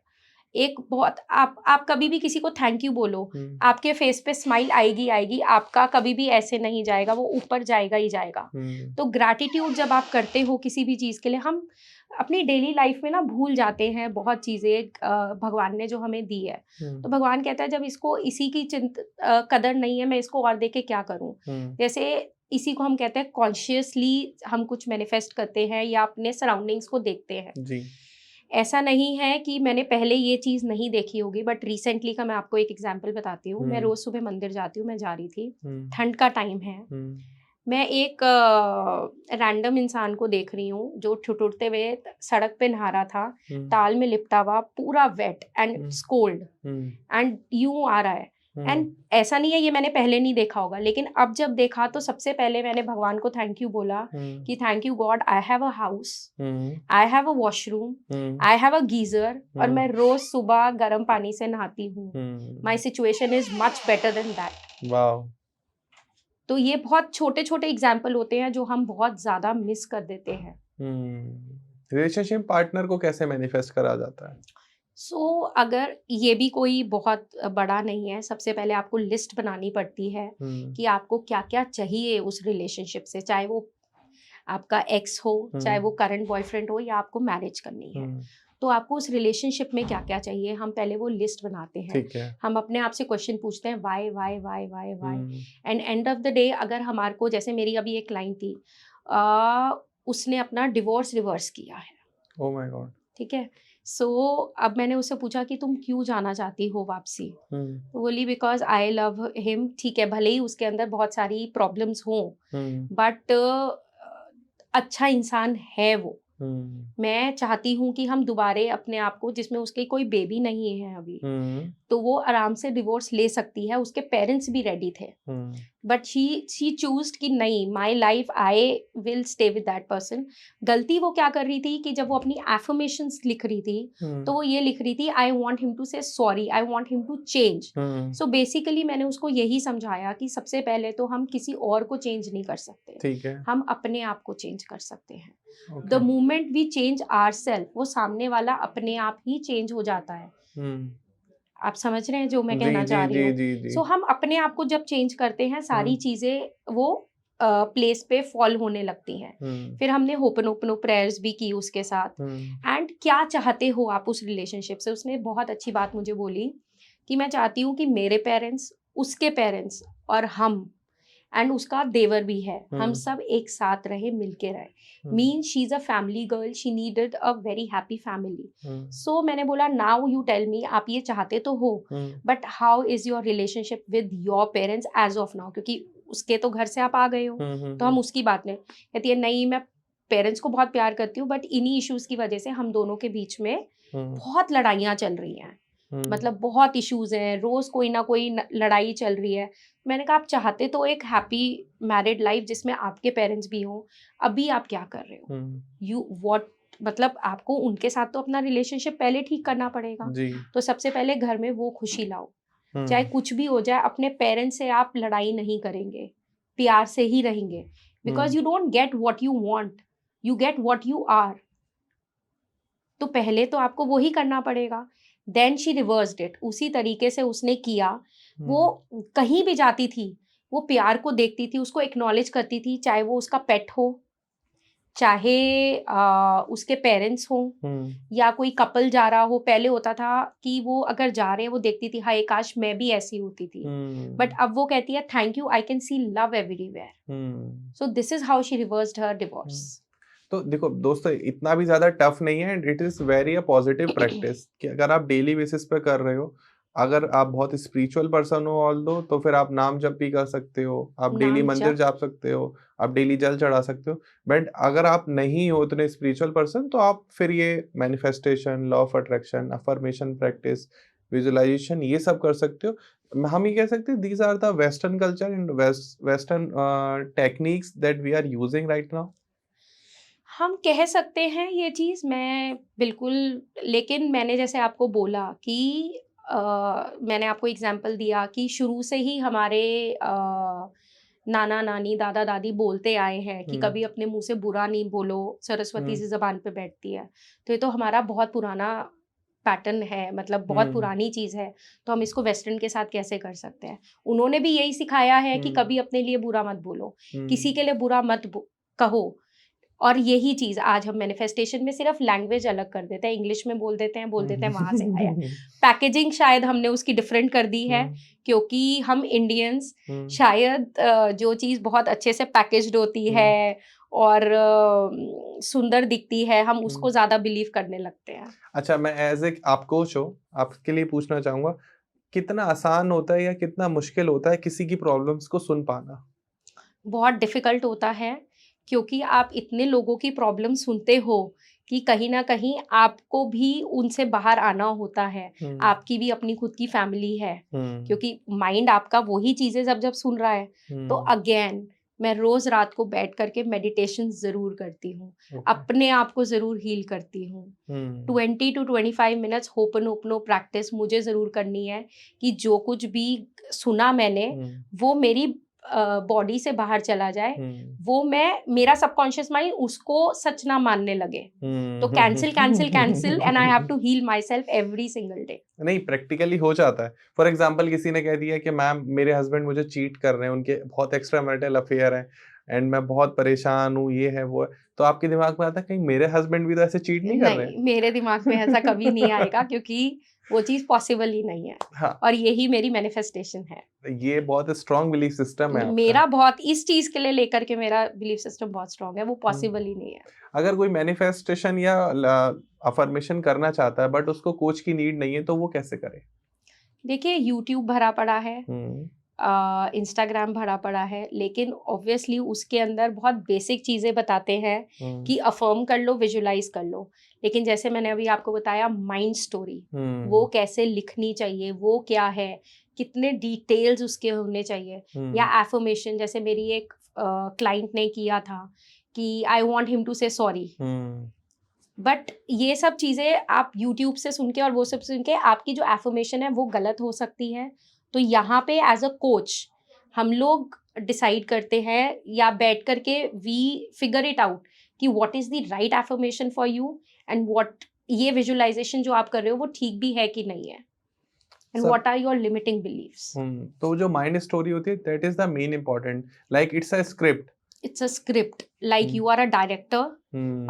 एक बहुत, आप कभी भी किसी को थैंक यू बोलो, आपके फेस पे स्माइल आएगी आएगी, आपका कभी भी ऐसे नहीं जाएगा, वो ऊपर जाएगा ही जाएगा। तो ग्रैटिट्यूड जब आप करते हो किसी भी चीज के लिए, हम अपनी डेली लाइफ में ना भूल जाते हैं बहुत चीजें भगवान ने जो हमें दी है। तो भगवान कहता है जब इसको इसी की कदर नहीं है, मैं इसको और दे के क्या करूं। जैसे इसी को हम कहते हैं कॉन्शियसली हम कुछ मैनिफेस्ट करते हैं या अपने सराउंडिंग्स को देखते हैं। जी। ऐसा नहीं है कि मैंने पहले ये चीज़ नहीं देखी होगी, बट रिसेंटली का मैं आपको एक एग्जांपल बताती हूँ। मैं रोज़ सुबह मंदिर जाती हूँ, मैं जा रही थी, ठंड का टाइम है। मैं एक रैंडम इंसान को देख रही हूँ जो ठिठुरते हुए सड़क पे नहा रहा था, ताल में लिपटा हुआ, पूरा वेट एंड कोल्ड एंड यूं आ रहा है। एंड ऐसा नहीं है ये मैंने पहले नहीं देखा होगा, लेकिन अब जब देखा तो सबसे पहले मैंने भगवान को थैंक यू बोला कि thank you God, I have a house, I have a washroom, I have a geyser, और मैं रोज सुबह गर्म पानी से नहाती हूँ। My situation is much better than that. Wow. तो ये बहुत छोटे छोटे एग्जाम्पल होते हैं जो हम बहुत ज्यादा मिस कर देते हैं। रिलेशनशिप पार्टनर को कैसे मैनिफेस्ट करा जाता है? अगर ये भी कोई बहुत बड़ा नहीं है, सबसे पहले आपको लिस्ट बनानी पड़ती है कि आपको क्या क्या चाहिए उस रिलेशनशिप से, चाहे वो आपका एक्स हो, चाहे वो करंट बॉयफ्रेंड हो, या आपको मैरिज करनी है। तो आपको उस रिलेशनशिप में क्या क्या चाहिए, हम पहले वो लिस्ट बनाते हैं। ठीक है। हम अपने आप से क्वेश्चन पूछते हैं, why why why why why, and end of the day अगर हमारे को, जैसे मेरी अभी एक क्लाइंट थी, उसने अपना डिवोर्स रिवर्स किया है। Oh my God. ठीक है। अब मैंने उससे पूछा कि तुम क्यों जाना चाहती हो वापसी, तो बोली बिकॉज आई लव हिम। ठीक है, भले ही उसके अंदर बहुत सारी प्रॉब्लम्स हों, बट अच्छा इंसान है वो। मैं चाहती हूँ कि हम दोबारे अपने आप को, जिसमें उसकी कोई बेबी नहीं है अभी, तो वो आराम से डिवोर्स ले सकती है, उसके पेरेंट्स भी रेडी थे, बट शी चूज्ड कि नहीं, my life, I will stay with that person. गलती वो क्या कर रही थी कि जब वो अपनी एफर्मेशंस लिख रही थी, तो वो ये लिख रही थी, I want him to say sorry, I want him to change. So basically मैंने उसको यही समझाया कि सबसे पहले तो हम किसी और को चेंज नहीं कर सकते, ठीक है, हम अपने आप को चेंज कर सकते हैं। The moment we change ourselves, वो सामने वाला अपने आप ही चेंज हो जाता है। आप समझ रहे हैं जो मैं कहना चाह रही हूँ? सो हम अपने आप को जब चेंज करते हैं, सारी चीजें वो प्लेस पे फॉल होने लगती हैं। फिर हमने होपनोपनो प्रेयर्स भी की उसके साथ। एंड क्या चाहते हो आप उस रिलेशनशिप से? उसने बहुत अच्छी बात मुझे बोली कि मैं चाहती हूँ कि मेरे पेरेंट्स, उसके पेरेंट्स और हम, एंड उसका देवर भी है, हम सब एक साथ रहे, मिलके रहे। Mean she is a family girl, she needed a very happy family. So मैंने बोला, नाउ यू टेल मी, आप ये चाहते तो हो, but how is your relationship with your parents as of now? क्योंकि उसके तो घर से आप आ गए हो, तो हम उसकी बात नहीं। कहती है, नहीं, मैं पेरेंट्स को बहुत प्यार करती हूँ, बट इन्हीं इश्यूज की वजह से हम दोनों के बीच में बहुत लड़ाइयाँ चल रही हैं। मतलब बहुत इश्यूज हैं, रोज कोई ना कोई लड़ाई चल रही है। मैंने कहा, आप चाहते तो एक हैप्पी मैरिड लाइफ जिसमें आपके पेरेंट्स भी हों, अभी आप क्या कर रहे हो? यू व्हाट, मतलब आपको उनके साथ तो अपना रिलेशनशिप पहले ठीक करना पड़ेगा। तो सबसे पहले घर में वो खुशी लाओ, चाहे कुछ भी हो जाए। अपने पेरेंट्स से आप लड़ाई नहीं करेंगे, प्यार से ही रहेंगे, because you don't get what you want, you get what you are. तो पहले तो आपको वही करना पड़ेगा। देन शी रिवर्स्ड इट, उसी तरीके से उसने किया। वो कहीं भी जाती थी, वो प्यार को देखती थी, उसको एक्नॉलेज करती थी, चाहे वो उसका पेट हो, चाहे उसके पेरेंट्स हो, या कोई कपल जा रहा हो। पहले होता था कि वो अगर जा रहे हैं, वो देखती थी, हाय काश मैं भी ऐसी होती थी, बट अब वो कहती है, thank you, I can see love everywhere. So this is how she reversed her divorce. तो देखो दोस्तों, इतना भी ज्यादा टफ नहीं है, and it is very a positive practice कि अगर आप डेली बेसिस पे कर रहे हो। अगर आप बहुत स्पिरिचुअल पर्सन हो ऑल दो, तो फिर आप नाम जप भी कर सकते हो, आप डेली मंदिर जा सकते हो, आप डेली जल चढ़ा सकते हो। बट अगर आप नहीं हो उतने स्पिरिचुअल पर्सन, तो आप फिर ये manifestation, law of attraction, affirmation practice, visualisation, ये सब कर सकते हो। हम ये कह सकते हैं, these are the western culture and western techniques that we are using right now. हम कह सकते हैं ये चीज़, मैं बिल्कुल, लेकिन मैंने जैसे आपको बोला कि मैंने आपको एग्जांपल दिया कि शुरू से ही हमारे नाना नानी, दादा दादी बोलते आए हैं कि कभी अपने मुंह से बुरा नहीं बोलो, सरस्वती से जबान पे बैठती है। तो ये तो हमारा बहुत पुराना पैटर्न है, मतलब बहुत पुरानी चीज़ है। तो हम इसको वेस्टर्न के साथ कैसे कर सकते हैं? उन्होंने भी यही सिखाया है कि कभी अपने लिए बुरा मत बोलो, किसी के लिए बुरा मत कहो। और यही चीज आज हम मैनिफेस्टेशन में सिर्फ लैंग्वेज अलग कर देते हैं, इंग्लिश में बोल देते हैं वहां से आया। पैकेजिंग शायद हमने उसकी डिफरेंट कर दी है, क्योंकि हम इंडियंस शायद जो चीज बहुत अच्छे से पैकेज्ड होती है और सुंदर दिखती है, हम उसको ज्यादा बिलीव करने लगते हैं। अच्छा, मैं एज ए आप कोच हो, आपके लिए पूछना चाहूंगा, कितना आसान होता है या कितना मुश्किल होता है किसी की प्रॉब्लम्स को सुन पाना? बहुत डिफिकल्ट होता है, क्योंकि आप इतने लोगों की प्रॉब्लम सुनते हो कि कहीं ना कहीं आपको भी उनसे बाहर आना होता है। आपकी भी अपनी खुद की फैमिली है, क्योंकि माइंड आपका वही चीजें जब जब सुन रहा है। तो अगेन मैं रोज रात को बैठ करके मेडिटेशन जरूर करती हूँ, अपने आप को जरूर हील करती हूँ। 20 to 25 मिनट्स होपनोपनो प्रैक्टिस मुझे जरूर करनी है, कि जो कुछ भी सुना मैंने वो मेरी बॉडी से बाहर चला जाए, वो मेरा सबकॉन्शियस माइंड उसको सच ना मानने लगे। तो cancel cancel cancel and I have to heal myself every single day. नहीं, प्रैक्टिकली हो जाता है। फॉर एग्जाम्पल, किसी ने कह दिया कि मैम मेरे हस्बैंड मुझे चीट कर रहे हैं, उनके बहुत एक्स्ट्रा मैरिटल अफेयर है एंड मैं बहुत परेशान हूँ, ये है वो है, तो आपके दिमाग में आता है कहीं मेरे हस्बैंड भी तो ऐसे चीट नहीं कर रहे हैं? मेरे दिमाग में ऐसा कभी नहीं आएगा, क्योंकि वो चीज पॉसिबल ही नहीं है। हाँ, और यही मेरी मैनिफेस्टेशन है। ये बहुत स्ट्रॉन्ग बिलीफ सिस्टम है आपका। मेरा बहुत इस चीज के लिए लेकर के मेरा बिलीफ सिस्टम बहुत स्ट्रॉन्ग है, वो पॉसिबल ही नहीं है। अगर कोई मैनिफेस्टेशन या अफर्मेशन करना चाहता है बट उसको कोच की नीड नहीं है, तो वो कैसे करे? देखिए, यूट्यूब भरा पड़ा है, इंस्टाग्राम भरा पड़ा है, लेकिन ऑब्वियसली उसके अंदर बहुत बेसिक चीज़ें बताते हैं कि अफर्म कर लो, विजुलाइज कर लो। लेकिन जैसे मैंने अभी आपको बताया, माइंड स्टोरी वो कैसे लिखनी चाहिए, वो क्या है, कितने डिटेल्स उसके होने चाहिए, या एफर्मेशन जैसे मेरी एक क्लाइंट ने किया था कि आई want him to say sorry. But ये सब चीज़ें आप यूट्यूब से सुन के और वो सब सुन के आपकी जो एफर्मेशन है वो गलत हो सकती है। तो यहाँ पे एज अ कोच हम लोग डिसाइड करते हैं, या बैठ करके वी फिगर इट आउट कि what is the right affirmation for you, and what ये विजुअलाइजेशन जो आप कर रहे हो वो ठीक भी है कि नहीं है, and what are your limiting believes. तो जो माइंड स्टोरी होती है, that is the main important, like it's a script. It's a script, like you are a director,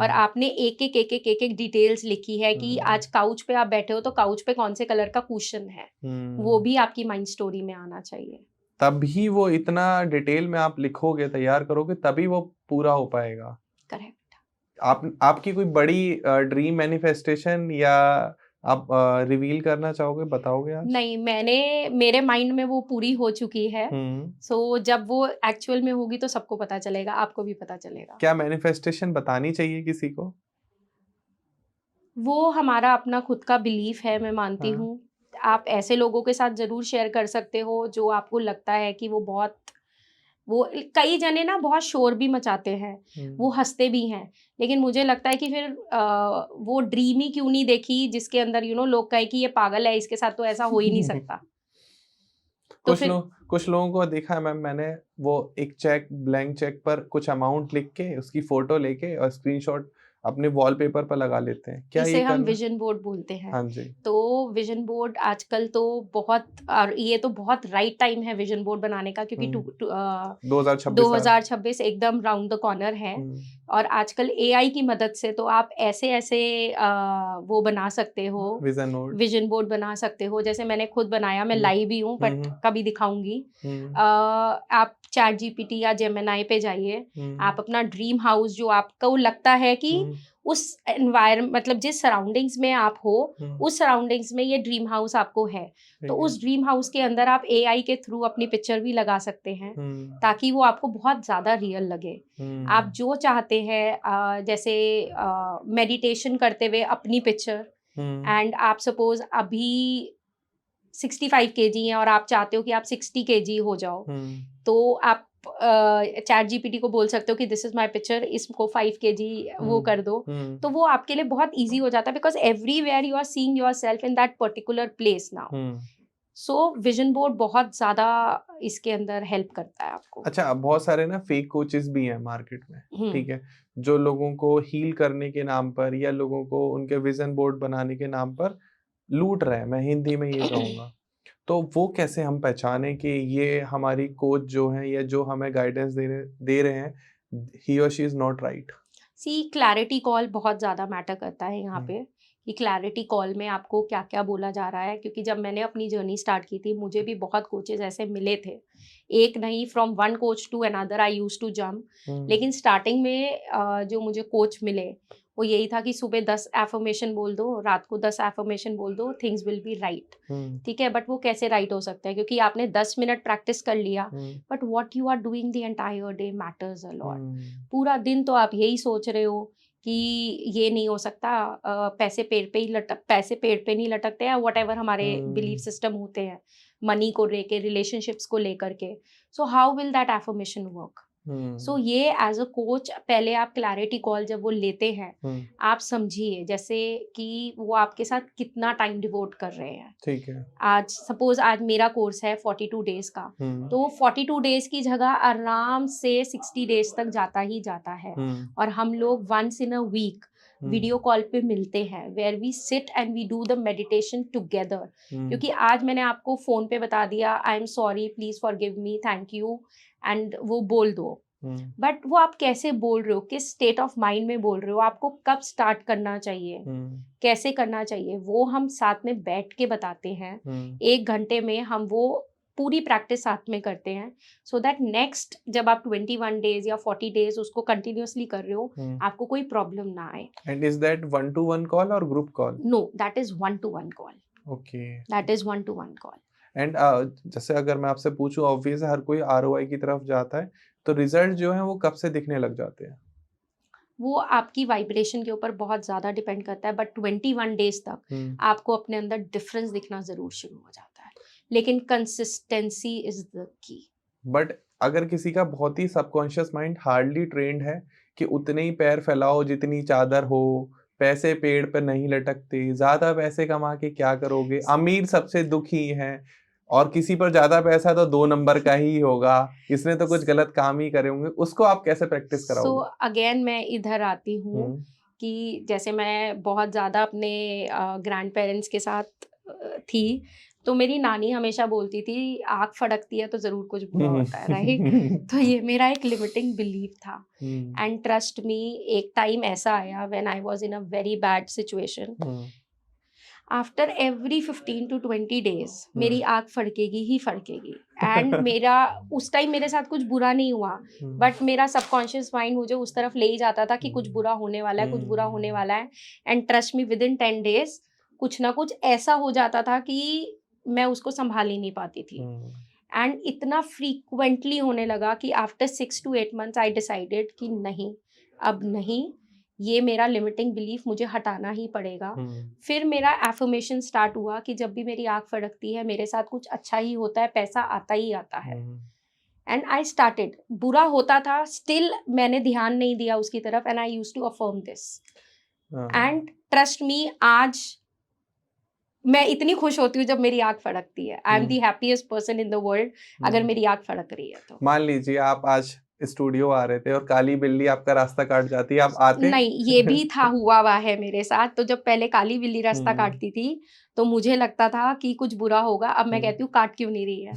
और आपने एक एक डिटेल्स लिखी है कि आज काउच पे आप बैठे हो तो काउच पे कौन से कलर का कुशन है, वो भी आपकी माइंड स्टोरी में आना चाहिए। तभी वो इतना डिटेल में आप लिखोगे, तैयार करोगे, तभी वो पूरा हो पाएगा। करेक्ट। आपकी कोई बड़ी ड्रीम मैनिफेस्टेशन या आप रिवील करना चाहोगे, बताओगे आज? नहीं, मेरे माइंड में वो पूरी हो चुकी है। सो जब वो एक्चुअल में होगी तो सबको पता चलेगा, आपको भी पता चलेगा। क्या मैनिफेस्टेशन बतानी चाहिए किसी को? वो हमारा अपना खुद का बिलीफ है, मैं मानती हूँ। आप ऐसे लोगों के साथ जरूर शेयर कर सकते हो जो आपको लगता है कि वो कई जने ना बहुत शोर भी मचाते हैं, वो हंसते भी हैं, लेकिन मुझे लगता है कि फिर वो ड्रीम ही क्यों नहीं देखी जिसके अंदर लोग कहे कि ये पागल है, इसके साथ तो ऐसा हो ही नहीं सकता। तो कुछ लोगों को देखा है मैम मैंने, वो एक ब्लैंक चेक पर कुछ अमाउंट लिख के उसकी फोटो लेके और स्क्रीनशॉट अपने वॉलपेपर पर लगा लेते हैं। क्या इसे ये हम विजन बोर्ड बोलते हैं। हाँ जी। तो विजन बोर्ड आजकल तो बहुत, और ये तो बहुत राइट टाइम है विजन बोर्ड बनाने का, क्योंकि 2026 एकदम राउंड द कॉर्नर है। और आजकल एआई की मदद से तो आप ऐसे ऐसे वो बना सकते हो, विजन बोर्ड बना सकते हो। जैसे मैंने खुद बनाया, मैं लाई भी हूँ, बट कभी दिखाऊंगी। आप चैट जीपीटी या जेमिनाई पे जाइए, आप अपना ड्रीम हाउस जो आपको लगता है कि उस एनवायरमेंट, मतलब जिस सराउंडिंग्स में आप हो, उस सराउंडिंग्स में ये ड्रीम हाउस आपको है, तो उस ड्रीम हाउस के अंदर आप एआई के थ्रू अपनी पिक्चर भी लगा सकते हैं, ताकि वो आपको बहुत ज्यादा रियल लगे। आप जो चाहते हैं, जैसे मेडिटेशन करते हुए अपनी पिक्चर, एंड आप सपोज अभी 65 kg हैं और आप चाहते हो कि आप 60 kg हो जाओ, तो आप चैट जीपीटी को बोल सकते हो कि दिस इज माई पिक्चर, इसको 5 kg वो कर दो, तो वो आपके लिए बहुत ईजी हो जाता है, because everywhere you are seeing yourself in that particular place now. So vision board बहुत ज्यादा इसके अंदर हेल्प करता है आपको। अच्छा, बहुत सारे ना फेक कोचेस भी हैं मार्केट में, ठीक है, जो लोगों को हील करने के नाम पर या लोगों को उनके विजन बोर्ड बनाने के नाम पर लूट रहे हैं, मैं हिंदी में ये कहूँगा। तो वो कैसे हम पहचाने कि ये हमारी कोच जो है या जो हमें गाइडेंस दे रहे हैं, ही और she is not right? See clarity call बहुत ज़्यादा मैटर करता है यहाँ हम्म, पे, कि क्लैरिटी कॉल में आपको क्या क्या बोला जा रहा है, क्योंकि जब मैंने अपनी जर्नी स्टार्ट की थी मुझे भी बहुत कोचेज ऐसे मिले थे, एक नहीं, from one coach to another I use to jump. लेकिन स्टार्टिंग में जो मुझे कोच मिले वो यही था कि सुबह 10 एफर्मेशन बोल दो, रात को 10 एफर्मेशन बोल दो, थिंग्स विल बी राइट। ठीक है, बट वो कैसे राइट हो सकता है, क्योंकि आपने 10 मिनट प्रैक्टिस कर लिया, but what you are doing the entire day matters a lot. पूरा दिन तो आप यही सोच रहे हो कि ये नहीं हो सकता, पैसे पेड़ पे नहीं लटकते हैं, वट एवर हमारे बिलीफ सिस्टम होते हैं मनी को लेके, रिलेशनशिप्स को लेकर के। So how will that affirmation work? So ये एज अ कोच पहले आप क्लैरिटी कॉल जब वो लेते हैं, आप समझिए जैसे कि वो आपके साथ कितना टाइम डिवोट कर रहे हैं। ठीक है। आज सपोज आज मेरा कोर्स है 42 डेज का, तो 42 डेज की जगह आराम से 60 डेज तक जाता ही जाता है। और हम लोग once in a week video call पे मिलते हैं, where we sit and we do the meditation together. क्योंकि आज मैंने आपको फोन पे बता दिया I am sorry, please forgive me, thank you, and वो बोल दो, बट वो आप कैसे बोल रहे हो, किस स्टेट ऑफ माइंड में बोल रहे हो, आपको कब स्टार्ट करना चाहिए, कैसे करना चाहिए, वो हम साथ में बैठ के बताते हैं। 1 घंटे में हम वो पूरी प्रैक्टिस साथ में करते हैं, सो दैट नेक्स्ट जब आप 21 डेज या 40 डेज उसको कंटिन्यूअसली कर रहे हो, आपको कोई प्रॉब्लम ना आए। And is that 1-to-1 call और group call? No, that is 1-to-1 call. Okay. That is 1-to-1 call. And जैसे अगर मैं आपसे पूछूं, ऑब्वियस हर कोई आरओआई की तरफ जाता है, तो रिजल्ट जो है वो कब से दिखने लग जाते हैं? वो आपकी वाइब्रेशन के ऊपर बहुत ज़्यादा डिपेंड करता है, बट 21 डेज तक आपको अपने अंदर डिफरेंस दिखना ज़रूर शुरू हो जाता है, लेकिन consistency is the key. But अगर किसी का बहुत ही सबकॉन्शियस माइंड हार्डली ट्रेंड है कि उतने ही पैर फैलाओ जितनी चादर हो, पैसे पेड़ पर नहीं लटकते, ज्यादा पैसे कमा के क्या करोगे, अमीर सबसे दुखी है, और किसी पर ज्यादा पैसा तो 2 नंबर का ही होगा, इसने तो कुछ गलत काम ही करे होंगे, उसको आप कैसे प्रैक्टिस सो कराओगे? अगेन मैं इधर आती हूँ कि जैसे मैं बहुत ज़्यादा अपने ग्रैंड पेरेंट्स के साथ थी, तो मेरी नानी हमेशा बोलती थी आँख फड़कती है तो ज़रूर कुछ बुरा होता है, राइट? तो ये मेरा एक लिमिटिंग बिलीफ था। एंड ट्रस्ट मी, एक टाइम ऐसा आया when I was in a very bad situation, after every 15 to 20 days मेरी आँख फड़केगी ही फड़केगी। एंड मेरा उस टाइम मेरे साथ कुछ बुरा नहीं हुआ, बट मेरा सबकॉन्शियस माइंड मुझे उस तरफ ले ही जाता था कि कुछ बुरा होने वाला है, कुछ बुरा होने वाला है। And trust me, with in 10 days कुछ ना कुछ ऐसा हो जाता था कि मैं उसको संभाल ही नहीं पाती थी। एंड इतना फ्रीक्वेंटली होने लगा कि after 6 to 8 months I decided कि नहीं, अब नहीं, ये मेरा लिमिटिंग बिलीफ मुझे हटाना ही पड़ेगा। फिर मेरा एफर्मेशन स्टार्ट हुआ कि जब भी मेरी आँख फड़कती है मेरे साथ कुछ अच्छा ही होता है, पैसा आता ही आता है। एंड आई स्टार्टेड, बुरा होता था स्टिल मैंने ध्यान नहीं दिया उसकी तरफ, and I used to affirm this. And trust me, आज मैं इतनी खुश होती हूँ जब मेरी आँख फड़कती है। I am the happiest person in the world अगर मेरी आँख फड़क रही है तो। मान लीजिए आप आज स्टूडियो आ रहे थे और काली बिल्ली आपका रास्ता काट जाती है, आप आते? नहीं, ये भी था, हुआ हुआ है मेरे साथ। तो जब पहले काली बिल्ली रास्ता काटती थी तो मुझे लगता था कि कुछ बुरा होगा, अब मैं कहती हूँ काट क्यों नहीं रही है।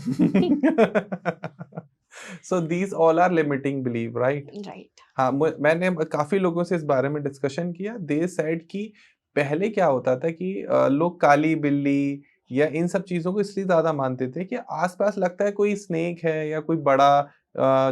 So these all are limiting belief, right? Right. हाँ, मैंने काफी लोगों से इस बारे में डिस्कशन किया। दे सेड कि पहले क्या होता था कि लोग काली बिल्ली या इन सब चीजों को इसलिए ज्यादा मानते थे कि आसपास लगता है कोई स्नेक है या कोई बड़ा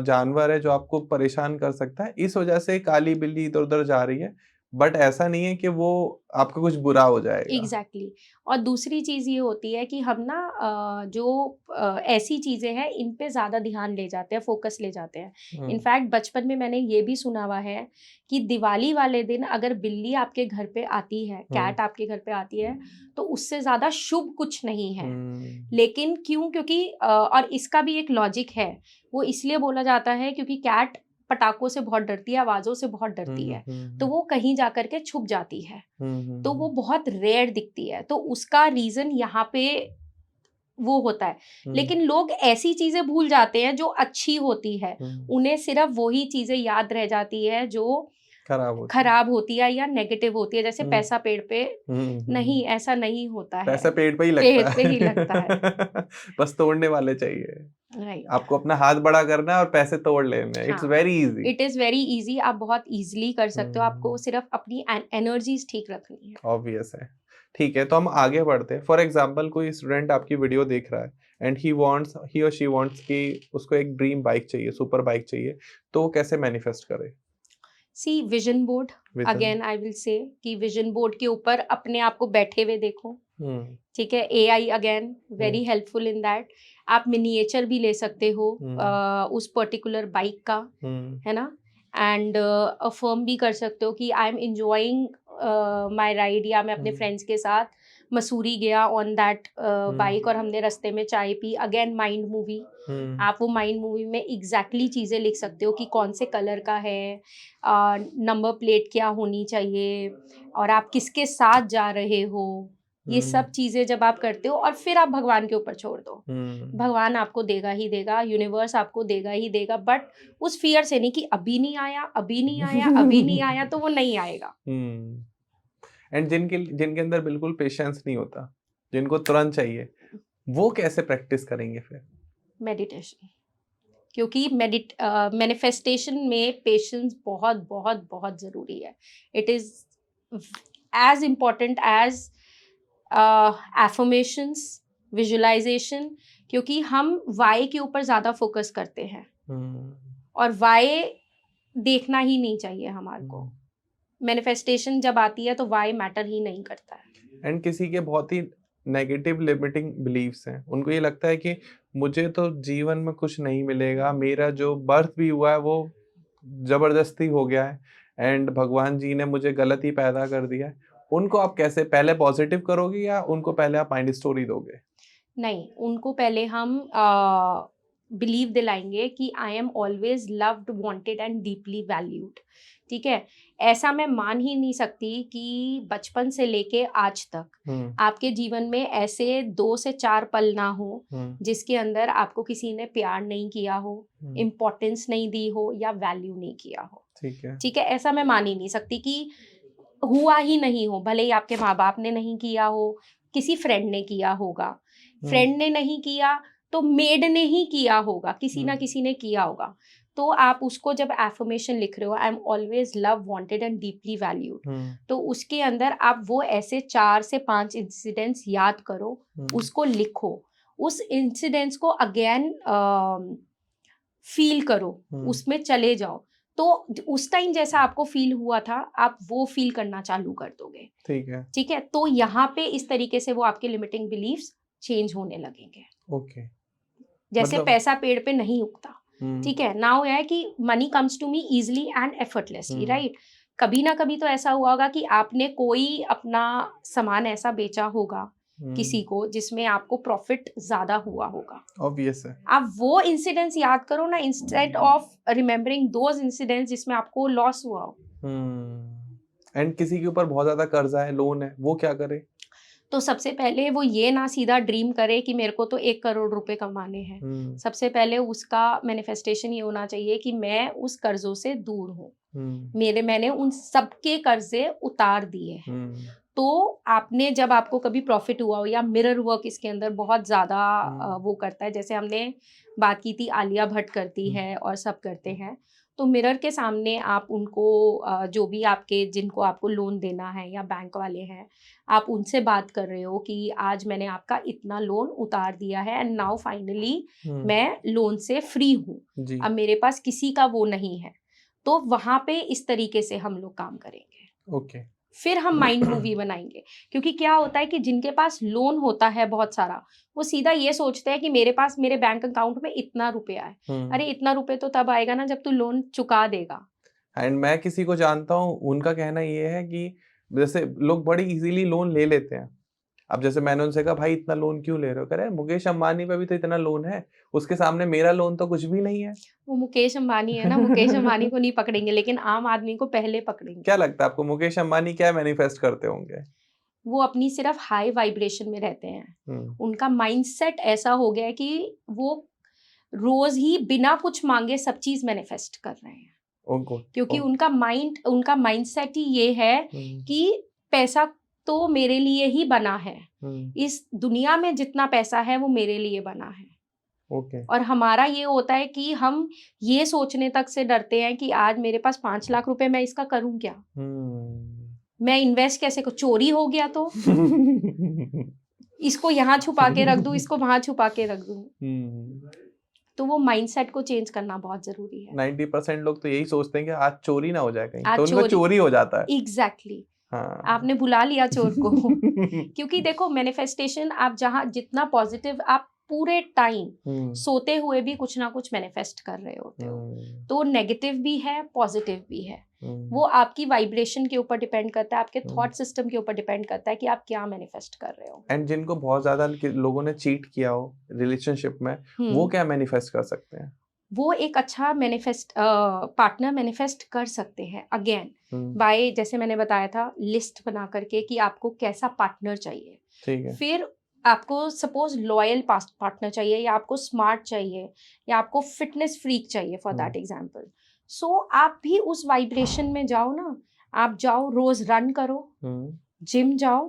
जानवर है जो आपको परेशान कर सकता है, इस वजह से काली बिल्ली इधर उधर जा रही है। बट ऐसा नहीं है कि वो आपको कुछ बुरा हो जाएगा। एग्जैक्टली। और दूसरी चीज़ ये होती है कि हम ना जो ऐसी चीज़ें हैं इन पे ज़्यादा ध्यान ले जाते हैं, फोकस ले जाते हैं। इनफैक्ट बचपन में मैंने ये भी सुना हुआ है कि दिवाली वाले दिन अगर बिल्ली आपके घर पे आती है, कैट आपके घर पे आती है, तो उससे ज़्यादा शुभ कुछ नहीं है। लेकिन क्यों? क्योंकि और इसका भी एक लॉजिक है, वो इसलिए बोला जाता है क्योंकि कैट पटाखों से बहुत डरती है, आवाज़ों से बहुत डरती है, तो वो कहीं जाकर के छुप जाती है, तो वो बहुत रेयर दिखती है, तो उसका रीजन यहाँ पे वो होता है। लेकिन लोग ऐसी चीजें भूल जाते हैं जो अच्छी होती है, उन्हें सिर्फ वही चीजें याद रह जाती है जो खराब होती है या नेगेटिव होती है। जैसे पैसा पेड़ पे नहीं, ऐसा नहीं होता है, पैसा पेड़ पे ही लगता है। बस तोड़ने वाले चाहिए। राइट। आपको अपना हाथ बड़ा करना है और पैसे तोड़ लेने हैं, इट्स हाँ, very easy. It is very easy, आप बहुत ईज़िली कर सकते हो, आपको हम्म, सिर्फ अपनी एनर्जीज़ ठीक रखनी है। ऑब्वियस है। ठीक है, तो हम आगे बढ़ते हैं। फॉर एग्जांपल कोई स्टूडेंट आपकी वीडियो देख रहा है एंड ही और शी वांट्स कि उसको एक ड्रीम बाइक चाहिए, सुपर बाइक चाहिए, तो वो कैसे मैनिफेस्ट करे? See vision board, vision. Again I will say कि विजन बोर्ड के ऊपर अपने आप को बैठे हुए देखो। हम्म। ठीक है, AI again hmm. Very helpful in that. आप मिनिएचर भी ले सकते हो हम्म। उस पर्टिकुलर बाइक का, हम्म। है ना। एंड अफर्म भी कर सकते हो कि I am enjoying my ride, या मैं अपने हम्म। फ्रेंड्स के साथ मसूरी गया ऑन दैट बाइक हम्म। और हमने रास्ते में चाय पी। अगेन माइंड मूवी, हम्म। आप वो माइंड मूवी में एग्जैक्टली चीज़ें लिख सकते हो कि कौन से कलर का है, नंबर प्लेट क्या होनी चाहिए, और आप किसके साथ जा रहे हो। ये सब चीज़ें जब आप करते हो और फिर आप भगवान के ऊपर छोड़ दो, हम्म। भगवान आपको देगा ही देगा, यूनिवर्स आपको देगा ही देगा, बट उस फियर से नहीं कि अभी नहीं आया, अभी नहीं आया, अभी नहीं आया, तो वो नहीं आएगा। एंड जिनके जिनके अंदर बिल्कुल पेशेंस नहीं होता, जिनको तुरंत चाहिए, वो कैसे प्रैक्टिस करेंगे फिर? मेडिटेशन, क्योंकि मैनिफेस्टेशन में पेशेंस बहुत बहुत बहुत ज़रूरी है। It is as important as affirmations, visualisation, क्योंकि हम वाई के ऊपर ज़्यादा फोकस करते हैं हम्म। और वाई देखना ही नहीं चाहिए हमारे को। मैनिफेस्टेशन जब आती है तो वाई मैटर ही नहीं करता है। एंड किसी के बहुत ही नेगेटिव लिमिटिंग बिलीव्स हैं, उनको ये लगता है कि मुझे तो जीवन में कुछ नहीं मिलेगा, मेरा जो बर्थ भी हुआ है वो जबरदस्ती हो गया है एंड भगवान जी ने मुझे गलत ही पैदा कर दिया है। उनको आप कैसे पहले पॉजिटिव करोगे या उनको पहले आप माइंड स्टोरी दोगे? नहीं, उनको पहले हम बिलीव दिलाएंगे कि I am always loved, wanted and deeply valued. ठीक है, ऐसा मैं मान ही नहीं सकती कि बचपन से लेके आज तक आपके जीवन में ऐसे 2 से 4 पल ना हो जिसके अंदर आपको किसी ने प्यार नहीं किया हो, इम्पोर्टेंस नहीं दी हो या वैल्यू नहीं किया हो। ठीक है। ठीक है, ऐसा मैं मान ही नहीं सकती कि हुआ ही नहीं हो, भले ही आपके माँ बाप ने नहीं किया हो, किसी फ्रेंड ने किया होगा, फ्रेंड ने नहीं किया तो मेड ने ही किया होगा, किसी ना किसी ने किया होगा। तो आप उसको जब एफर्मेशन लिख रहे हो, I am always love, wanted and deeply valued, तो उसके अंदर आप वो ऐसे 4 से 5 इंसिडेंट्स याद करो, उसको लिखो, उस इंसिडेंट्स को अगेन फील करो, उसमें चले जाओ। तो उस टाइम जैसा आपको फील हुआ था, आप वो फील करना चालू कर दोगे। ठीक है। ठीक है, तो यहाँ पे इस तरीके से वो आपके लिमिटिंग बिलीफ्स चेंज होने लगेंगे। ओके। जैसे मतलब पैसा पेड़ पे नहीं उगता। ठीक है, नाउ यह है कि money comes to me easily and effortlessly, right. कभी ना कभी तो ऐसा हुआ होगा कि आपने कोई अपना सामान ऐसा बेचा होगा किसी को जिसमें आपको प्रॉफिट ज्यादा हुआ होगा। ऑब्वियस है। आप वो इंसिडेंट्स याद करो ना, instead of remembering those incidents जिसमें आपको लॉस हुआ हो। एंड किसी के ऊपर बहुत ज्यादा कर्जा है, लोन है, वो क्या करे? तो सबसे पहले वो ये ना सीधा ड्रीम करे कि मेरे को तो 1 करोड़ रुपए कमाने हैं। सबसे पहले उसका मैनिफेस्टेशन ये होना चाहिए कि मैं उस कर्जों से दूर हूँ, मैंने उन सबके कर्जे उतार दिए हैं। तो आपने जब आपको कभी प्रॉफिट हुआ हो, या मिरर वर्क इसके अंदर बहुत ज्यादा वो करता है, जैसे हमने बात की थी आलिया भट्ट करती है और सब करते हैं। तो मिरर के सामने आप उनको जो भी आपके जिनको आपको लोन देना है या बैंक वाले हैं, आप उनसे बात कर रहे हो कि आज मैंने आपका इतना लोन उतार दिया है एंड नाउ फाइनली मैं लोन से फ्री हूँ, अब मेरे पास किसी का वो नहीं है। तो वहां पे इस तरीके से हम लोग काम करेंगे। ओके। फिर हम माइंड मूवी बनाएंगे, क्योंकि क्या होता है कि जिनके पास लोन होता है बहुत सारा, वो सीधा ये सोचते हैं कि मेरे पास मेरे बैंक अकाउंट में इतना रुपया है। अरे इतना रुपये तो तब आएगा ना जब तू लोन चुका देगा। एंड मैं किसी को जानता हूँ, उनका कहना ये है कि जैसे लोग बड़ी इजीली लोन ले लेते हैं। अब जैसे मैंने उनसे कहा भाई इतना लोन क्यों ले रहे हो, कह रहे हैं मुकेश अंबानी पे भी तो इतना लोन है, उसके सामने मेरा लोन तो कुछ भी नहीं है। वो मुकेश अंबानी है ना, मुकेश अंबानी को नहीं पकड़ेंगे, लेकिन आम आदमी को पहले पकड़ेंगे। क्या लगता है आपको मुकेश अंबानी क्या मैनिफेस्ट करते होंगे? वो अपनी सिर्फ हाई वाइब्रेशन में रहते हैं। उनका माइंडसेट ऐसा हो गया है कि वो रोज ही बिना कुछ मांगे सब चीज मैनिफेस्ट कर रहे हैं, क्योंकि उनका माइंडसेट ही ये है कि पैसा तो मेरे लिए ही बना है, इस दुनिया में जितना पैसा है वो मेरे लिए बना है। ओके। और हमारा ये होता है कि हम ये सोचने तक से डरते हैं कि आज मेरे पास 5 लाख रुपए, मैं इसका करूँ क्या? मैं इन्वेस्ट कैसे करूँ? चोरी हो गया तो? इसको यहाँ छुपा के रख दूँ, इसको वहाँ छुपा के रख दूँ। तो वो माइंडसेट को चेंज करना बहुत ज़रूरी है। 90% लोग तो यही सोचते हैं कि आज चोरी ना हो जाए कहीं, आज तो उनका चोरी चोरी हो जाता है। एग्ज़ैक्टली हाँ। आपने बुला लिया चोर को। क्योंकि देखो मैनिफेस्टेशन आप जहाँ जितना पॉजिटिव आप पूरे टाइम सोते हुए भी कुछ ना कुछ मैनिफेस्ट कर रहे होते हो, तो नेगेटिव भी है पॉजिटिव भी है। वो आपकी वाइब्रेशन के ऊपर डिपेंड करता है, आपके थॉट सिस्टम के ऊपर डिपेंड करता है कि आप क्या मैनिफेस्ट कर रहे हो। एंड जिनको बहुत ज्यादा लोगों ने चीट किया हो रिलेशनशिप में, वो क्या मैनिफेस्ट कर सकते हैं? वो एक अच्छा पार्टनर मैनिफेस्ट कर सकते हैं अगेन बाय, जैसे मैंने बताया था, लिस्ट बना करके कि आपको कैसा पार्टनर चाहिए। ठीक है। फिर आपको सपोज लॉयल पार्टनर चाहिए, या आपको स्मार्ट चाहिए, या आपको फिटनेस फ्रीक चाहिए फॉर दैट एग्जांपल। सो आप भी उस वाइब्रेशन में जाओ ना, आप जाओ रोज रन करो, जिम जाओ,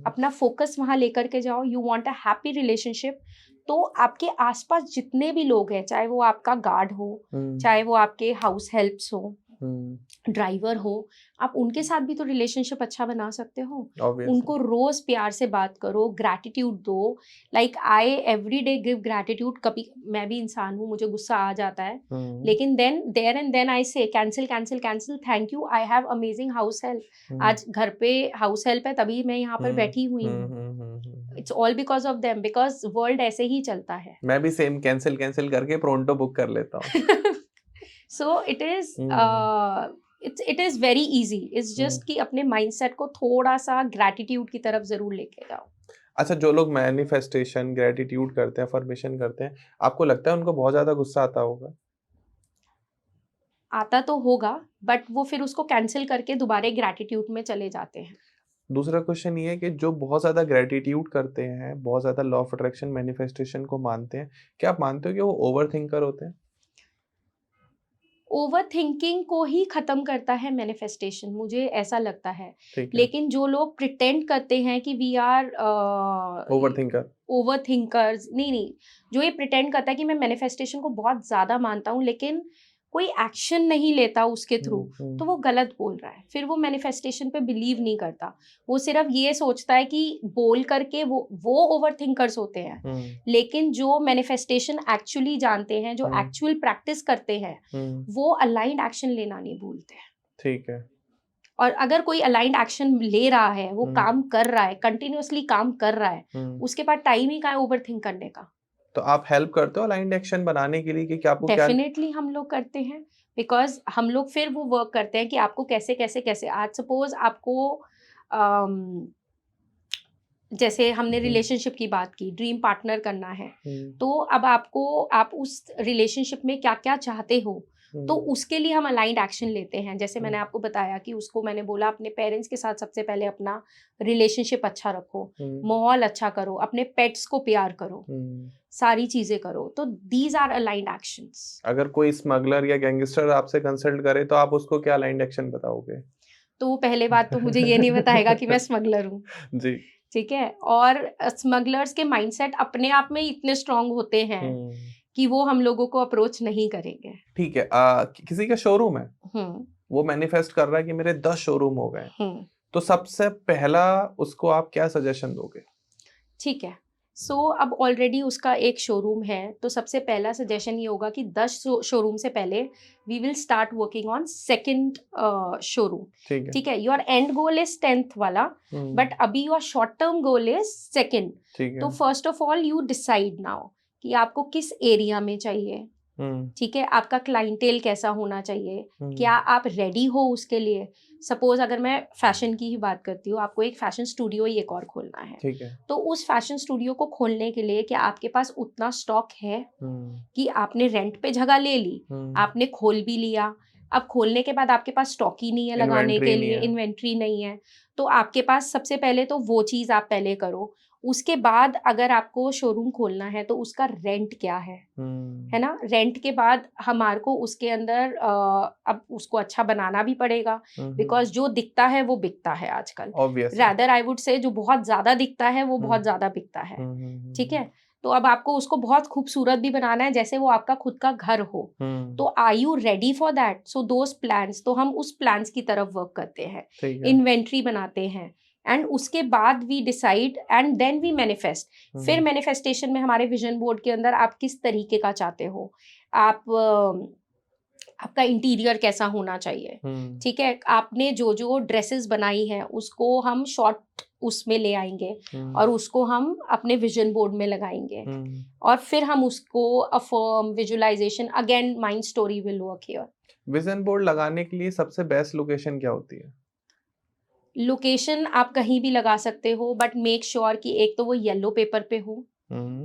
अपना फोकस वहां लेकर के जाओ। You want a happy relationship, तो आपके आसपास जितने भी लोग हैं, चाहे वो आपका गार्ड हो, चाहे वो आपके हाउस हेल्प्स हो, ड्राइवर हो, आप उनके साथ भी तो रिलेशनशिप अच्छा बना सकते हो। उनको रोज प्यार से बात करो, ग्रैटिट्यूड दो। Like I every day give gratitude. कभी मैं भी इंसान हूँ, मुझे गुस्सा आ जाता है, लेकिन then there and then I say cancel cancel cancel, thank you, I have amazing house help. आज घर पे हाउस हेल्प है, तभी मैं यहाँ पर बैठी हुई हूँ। It's all because of them, because world ऐसे ही चलता है। मैं भी सेम कैंसिल कैंसिल करके प्रोंटो बुक कर लेता हूँ। So it is very easy. It's just कि अपने माइंडसेट को थोड़ा सा ग्रैटिट्यूड की तरफ जरूर लेके जाओ। अच्छा, जो लोग मैनिफेस्टेशन, ग्रैटिट्यूड करते हैं, अफर्मेशन करते हैं, आपको लगता है उनको बहुत ज्यादा गुस्सा आता होगा? आता तो होगा, बट वो फिर उसको कैंसिल करके दोबारा ग्रैटिट्यूड में चले जाते हैं। दूसरा क्वेश्चन ये है कि जो बहुत ज्यादा ग्रैटिट्यूड करते हैं, बहुत ज्यादा लॉ ऑफ अट्रैक्शन, मैनिफेस्टेशन को मानते हैं, क्या आप मानते हो कि वो ओवर थिंकर होते हैं? ओवर थिंकिंग को ही खत्म करता है मैनिफेस्टेशन, मुझे ऐसा लगता है। ठीक है। लेकिन जो लोग प्रिटेंड करते हैं कि we are over thinker, over thinkers, नहीं, जो ये प्रिटेंड करता है कि मैं मैनिफेस्टेशन को बहुत ज्यादा मानता हूँ लेकिन कोई एक्शन नहीं लेता उसके थ्रू, तो वो गलत बोल रहा है। फिर वो मैनिफेस्टेशन पे बिलीव नहीं करता, वो सिर्फ ये सोचता है कि बोल करके वो ओवर थिंकर्स होते हैं। लेकिन जो मैनिफेस्टेशन एक्चुअली जानते हैं, जो एक्चुअल प्रैक्टिस करते हैं, वो अलाइंड एक्शन लेना नहीं भूलते हैं। ठीक है। और अगर कोई अलाइंड एक्शन ले रहा है, वो काम कर रहा है, कंटिन्यूअसली काम कर रहा है, उसके बाद टाइम ही कहाँ है ओवर थिंक करने का। तो आप हेल्प करते हो अलाइंड एक्शन बनाने के लिए कि क्या आपको क्या? डेफिनेटली हम लोग करते हैं, बिकॉज हम लोग फिर वो वर्क करते हैं कि आपको कैसे कैसे कैसे, आज सपोज आपको जैसे हमने रिलेशनशिप की बात की, ड्रीम पार्टनर करना है, तो अब आप उस रिलेशनशिप में क्या क्या चाहते हो, तो उसके लिए हम अलाइंड एक्शन लेते हैं। जैसे मैंने आपको बताया कि उसको मैंने बोला अपने पेरेंट्स के साथ सबसे पहले अपना रिलेशनशिप अच्छा रखो, माहौल अच्छा करो, अपने पेट्स को प्यार करो, सारी चीजें करो। तो दीज आर अलाइंड एक्शंस। अगर कोई स्मगलर या गैंगस्टर आपसे कंसल्ट करे तो आप उसको क्या अलाइंड एक्शन बताओगे? तो पहले बात तो मुझे ये नहीं बताएगा कि मैं स्मगलर हूँ। जी। ठीक है, और स्मगलर्स के माइंडसेट अपने आप में इतने स्ट्रांग होते हैं कि वो हम लोगों को अप्रोच नहीं करेंगे। ठीक है। किसी का शोरूम है, वो मैनिफेस्ट कर रहा है कि मेरे 10 शोरूम हो गए, तो सबसे पहला उसको आप क्या सजेशन दोगे? ठीक है, सो अब ऑलरेडी उसका एक शोरूम है, तो सबसे पहला सजेशन ये होगा कि 10 शोरूम से पहले we will start working on second showroom. ठीक है, your and goal is 10th वाला, बट अभी your short term goal is second. तो first of all you decide now कि आपको किस एरिया में चाहिए। ठीक है, आपका क्लाइंटेल कैसा होना चाहिए, क्या आप रेडी हो उसके लिए। सपोज अगर मैं फैशन की ही बात करती हूँ, आपको एक फैशन स्टूडियो ही एक और खोलना है, ठीक है। तो उस फैशन स्टूडियो को खोलने के लिए क्या आपके पास उतना स्टॉक है कि आपने रेंट पे जगह ले ली, आपने खोल भी लिया, अब खोलने के बाद आपके पास स्टॉक ही नहीं है लगाने के लिए, इन्वेंट्री नहीं है, तो आपके पास सबसे पहले तो वो चीज आप पहले करो। उसके बाद अगर आपको शोरूम खोलना है तो उसका रेंट क्या है ना। रेंट के बाद हमारे को उसके अंदर अब उसको अच्छा बनाना भी पड़ेगा, बिकॉज जो दिखता है वो बिकता है आजकल। रैदर आई वुड से जो बहुत ज्यादा दिखता है वो बहुत ज्यादा बिकता है। ठीक है, तो अब आपको उसको बहुत खूबसूरत भी बनाना है, जैसे वो आपका खुद का घर हो। तो are you ready for that? So those plans, तो हम उस प्लान्स की तरफ वर्क करते हैं, इन्वेंट्री बनाते हैं, एंड उसके बाद we decide and then we manifest. फिर मैनिफेस्टेशन में हमारे विजन बोर्ड के अंदर आप किस तरीके का चाहते हो, आपका इंटीरियर कैसा होना चाहिए, ठीक है, आपने जो जो ड्रेसेस बनाई हैं उसको हम शॉर्ट उसमें ले आएंगे और उसको हम अपने विजन बोर्ड में लगाएंगे, और फिर हम उसको affirm, visualisation, again mind story will work here. Vision board लगाने के लिए सबसे बेस्ट लोकेशन क्या होती है? लोकेशन आप कहीं भी लगा सकते हो, बट मेक श्योर कि एक तो वो येलो पेपर पे हो,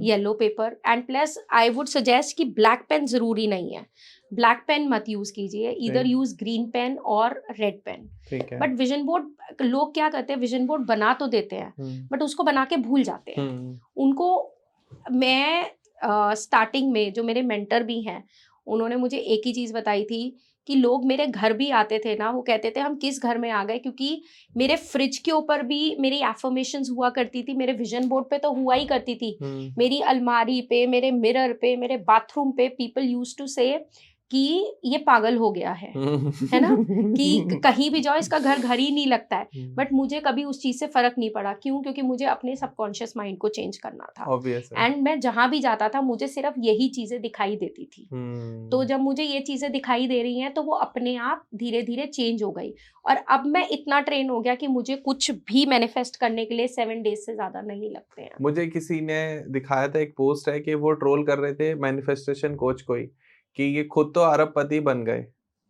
yellow paper, and plus I would suggest कि ब्लैक पेन जरूरी नहीं है, ब्लैक पेन मत यूज कीजिए, इधर यूज ग्रीन पेन और red pen. But vision board लोग क्या करते हैं, विजन बोर्ड बना तो देते हैं बट उसको बना के भूल जाते हैं। उनको मैं स्टार्टिंग में जो मेरे मेंटर भी हैं उन्होंने मुझे एक ही चीज बताई थी कि लोग मेरे घर भी आते थे ना, वो कहते थे हम किस घर में आ गए, क्योंकि मेरे फ्रिज के ऊपर भी मेरी एफर्मेशंस हुआ करती थी, मेरे विजन बोर्ड पे तो हुआ ही करती थी, मेरी अलमारी पे, मेरे मिरर पे, मेरे बाथरूम पे पीपल यूज्ड टू से कि ये पागल हो गया है ना, कि कहीं भी जाओ इसका घर घर ही नहीं लगता है। बट मुझे कभी उस चीज से फर्क नहीं पड़ा, क्यों? क्योंकि मुझे अपने सबकॉन्शियस माइंड को चेंज करना था, एंड मैं जहां भी जाता था मुझे सिर्फ यही चीजें दिखाई देती थी। तो जब मुझे ये चीजें दिखाई दे रही हैं तो वो अपने आप धीरे धीरे चेंज हो गई, और अब मैं इतना ट्रेन हो गया कि मुझे कुछ भी मैनिफेस्ट करने के लिए 7 डेज से ज्यादा नहीं लगते हैं। मुझे किसी ने दिखाया था, एक पोस्ट है कि वो ट्रोल कर रहे थे मैनिफेस्टेशन कोच को ही, कि ये खुद तो अरबपति बन गए,